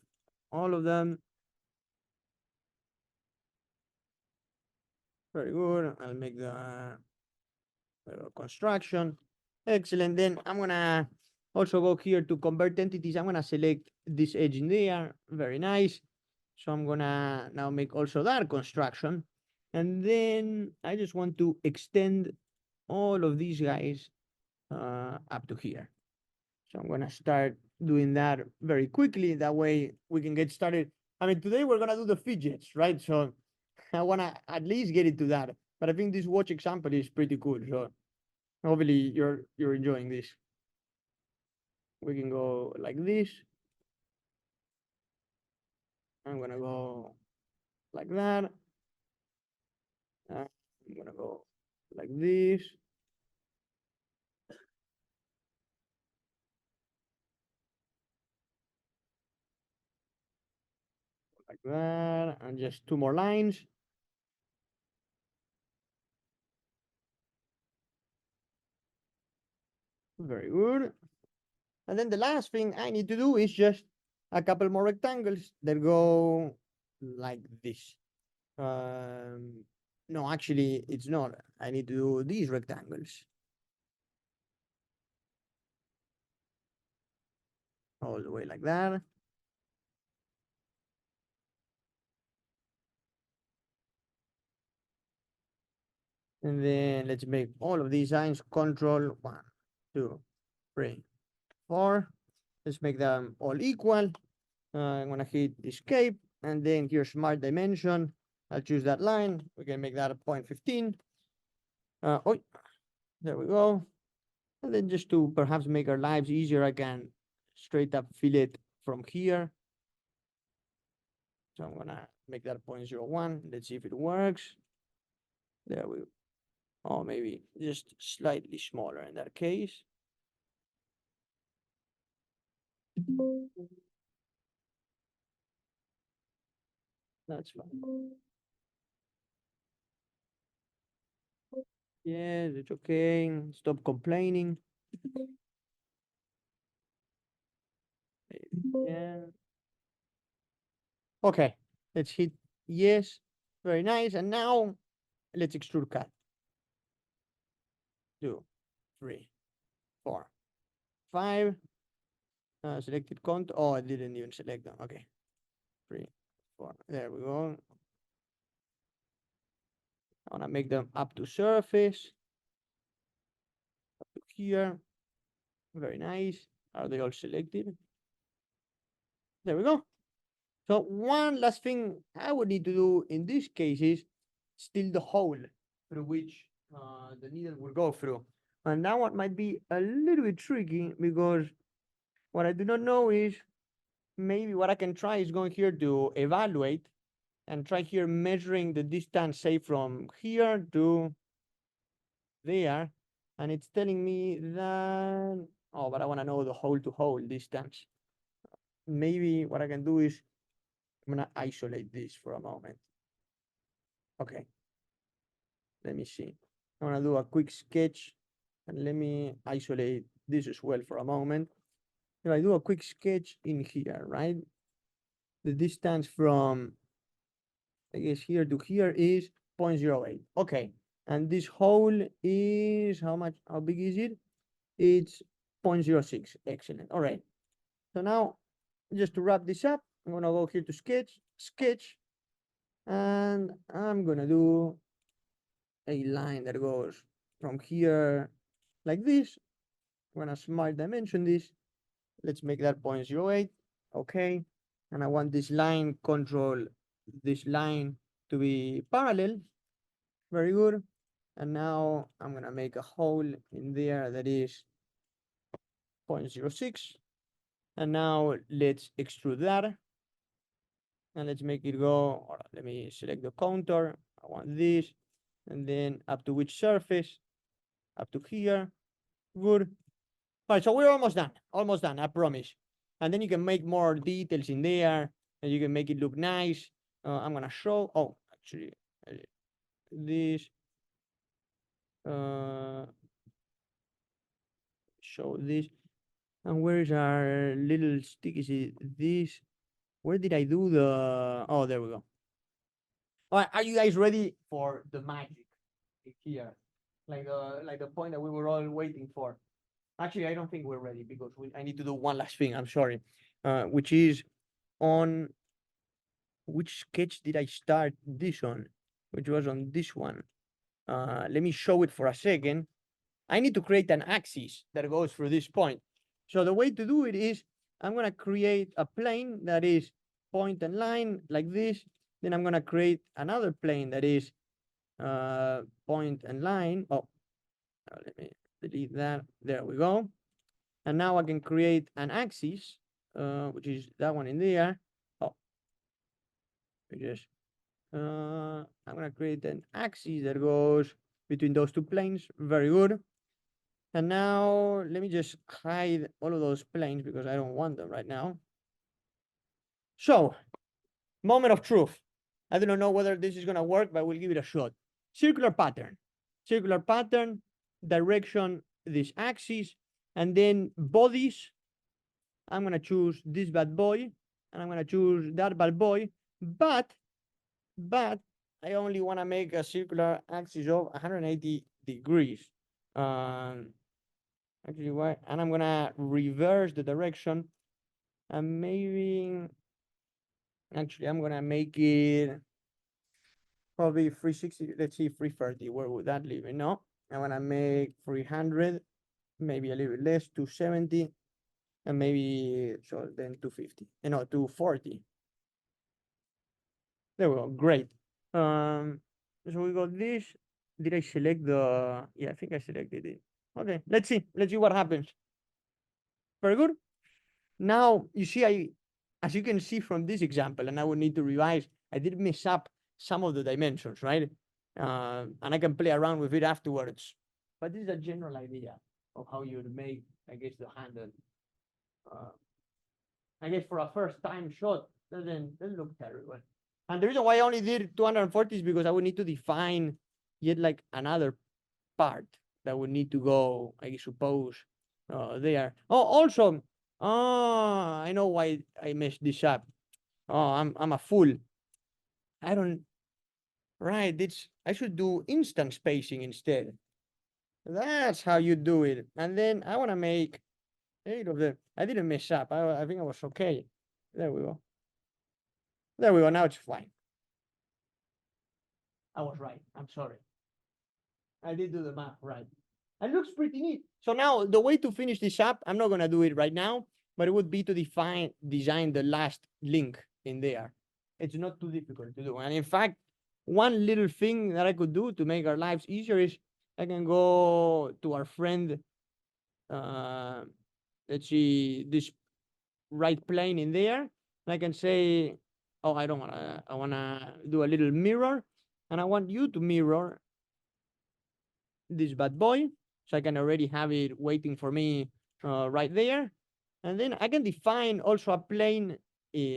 all of them. Very good. I'll make the construction. Excellent. Then I'm gonna also go here to convert entities. I'm gonna select this edge in there. Very nice. So I'm gonna now make also that construction. And then I just want to extend all of these guys up to here. So I'm gonna start doing that very quickly. That way we can get started. I mean, today we're gonna do the fidgets, right? So I wanna at least get into that. But I think this watch example is pretty cool. So hopefully you're enjoying this. We can go like this. I'm gonna go like that. I'm gonna go like this. Like that, and just two more lines. Very good. And then the last thing I need to do is just a couple more rectangles that go like this. No, actually, it's not. I need to do these rectangles. All the way like that. And then let's make all of these lines control 1, 2, 3, 4. Let's make them all equal. I'm gonna hit escape, and then here smart dimension. I'll choose that line. We can make that a 0.15. Oh, there we go. And then just to perhaps make our lives easier, I can straight up fillet from here. So I'm gonna make that 0.01. Let's see if it works. There we go. Oh, maybe just slightly smaller in that case. That's fine. Yes, it's okay. Stop complaining. Yeah. Okay, let's hit yes. Very nice. And now let's extrude cut. 2, 3, 4, 5. Selected count. Oh, I didn't even select them. Okay. 3, 4. There we go. I want to make them up to surface. Up to here. Very nice. Are they all selected? There we go. So one last thing I would need to do in this case is still the hole through which the needle will go through. And that one might be a little bit tricky because what I do not know is maybe what I can try is going here to evaluate and try here measuring the distance, say from here to there. And it's telling me that, oh, but I want to know the hole to hole distance. Maybe what I can do is I'm gonna isolate this for a moment. Okay. Let me see. I'm gonna do a quick sketch and let me isolate this as well for a moment. If I do a quick sketch in here, right? The distance from, I guess, here to here is 0.08. Okay. And this hole is how much? How big is it? It's 0.06. Excellent. All right. So now, just to wrap this up, I'm gonna go here to sketch, and I'm gonna do a line that goes from here like this. I'm gonna smart dimension this. Let's make that 0.08. Okay. And I want this line control this line to be parallel. Very good. And now I'm gonna make a hole in there that is 0.06. And now let's extrude that. And let's make it go, or let me select the contour. I want this, and then up to which surface? Up to here. Good. All right, so we're almost done, I promise. and then you can make more details in there, and you can make it look nice. I'm gonna show. Oh, actually, this. Show this. And where is our little stick? Is it this? Where did I do the? Oh, there we go. All right, are you guys ready for the magic here? Like the point that we were all waiting for. Actually, I don't think we're ready because I need to do one last thing. I'm sorry, which is on which sketch did I start this on? Which was on this one. Let me show it for a second. I need to create an axis that goes through this point. So the way to do it is I'm going to create a plane that is point and line like this. Then I'm going to create another plane that is point and line. Oh, let me delete that. There we go. And now I can create an axis, which is that one in there. Oh, I'm going to create an axis that goes between those two planes. Very good. And now let me just hide all of those planes because I don't want them right now. So, moment of truth. I do not know whether this is going to work, but we'll give it a shot. Circular pattern, direction, this axis, and then bodies. I'm going to choose this bad boy, and I'm going to choose that bad boy, but I only want to make a circular axis of 180 degrees. Actually, why? And I'm gonna reverse the direction, and maybe actually I'm gonna make it probably 360. Let's see, 330. Where would that leave me? No, I wanna make 300, maybe a little bit less, 270, and maybe so then 250. No, 240. There we go. Great. So we got this. Did I select the? Yeah, I think I selected it. Okay, let's see. Let's see what happens. Very good. Now, you see, as you can see from this example, and I would need to revise, I did mess up some of the dimensions, right? And I can play around with it afterwards. But this is a general idea of how you would make, I guess, the handle. I guess for a first time shot, doesn't look terrible. And the reason why I only did 240 is because I would need to define yet like another part that would need to go, I suppose, there. Oh, also, I know why I messed this up. Oh, I'm a fool. I don't. Right, I should do instant spacing instead. That's how you do it. And then I want to make 8 of them. I didn't mess up. I think I was okay. There we go. There we go. Now it's fine. I was right. I'm sorry. I did do the math right. It looks pretty neat. So now the way to finish this up, I'm not gonna do it right now, but it would be to design the last link in there. It's not too difficult to do. And in fact, one little thing that I could do to make our lives easier is I can go to our friend, let's see, this right plane in there. And I can say, oh, I don't wanna, I wanna do a little mirror, and I want you to mirror this bad boy. So I can already have it waiting for me right there. And then I can define also a plane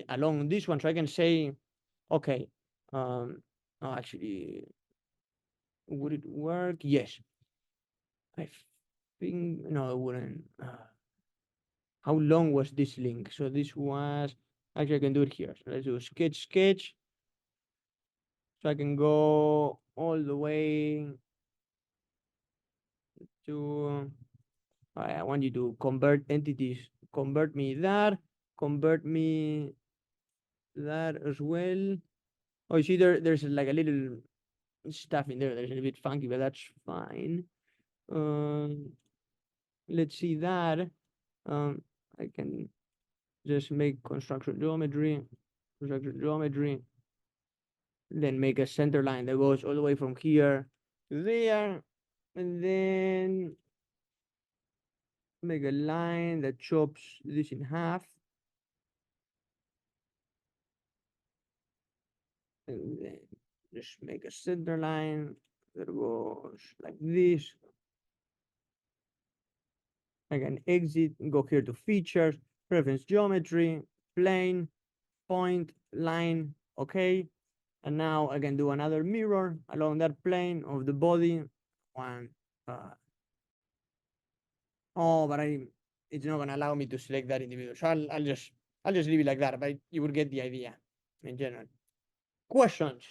along this one. So I can say, okay, oh, actually, would it work? Yes. I think, no, it wouldn't. How long was this link? So this was, actually I can do it here. So let's do sketch. So I can go all the way to, I want you to convert entities, convert me that as well. Oh, you see there's like a little stuff in there that's a bit funky, but that's fine. Let's see that. I can just make construction geometry, then make a center line that goes all the way from here to there, and then make a line that chops this in half. And then just make a center line that goes like this. I can exit and go here to features. reference geometry, plane, point, line, okay. And now I can do another mirror along that plane of the body. One, oh, but it's not gonna allow me to select that individual. So I'll just leave it like that, but you will get the idea in general. Questions,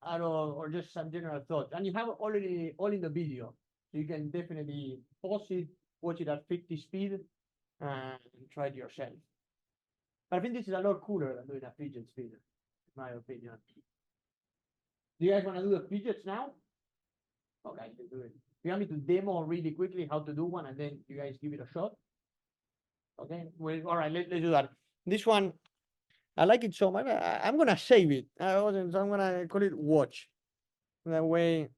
or just some general thoughts, and you have already all in the video, so you can definitely pause it, watch it at 50 speed, and try it yourself. But I think this is a lot cooler than doing a fidget spinner, in my opinion. Do you guys want to do the fidgets now? Okay, I can do it. You want me to demo really quickly how to do one, and then you guys give it a shot? Okay, well, all right, let's do that. This one, I like it so much. I'm gonna save it. So I'm gonna call it watch. That way,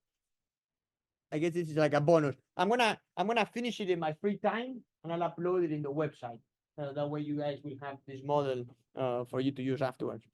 I guess this is like a bonus. I'm gonna finish it in my free time, and I'll upload it in the website. That way, you guys will have this model for you to use afterwards.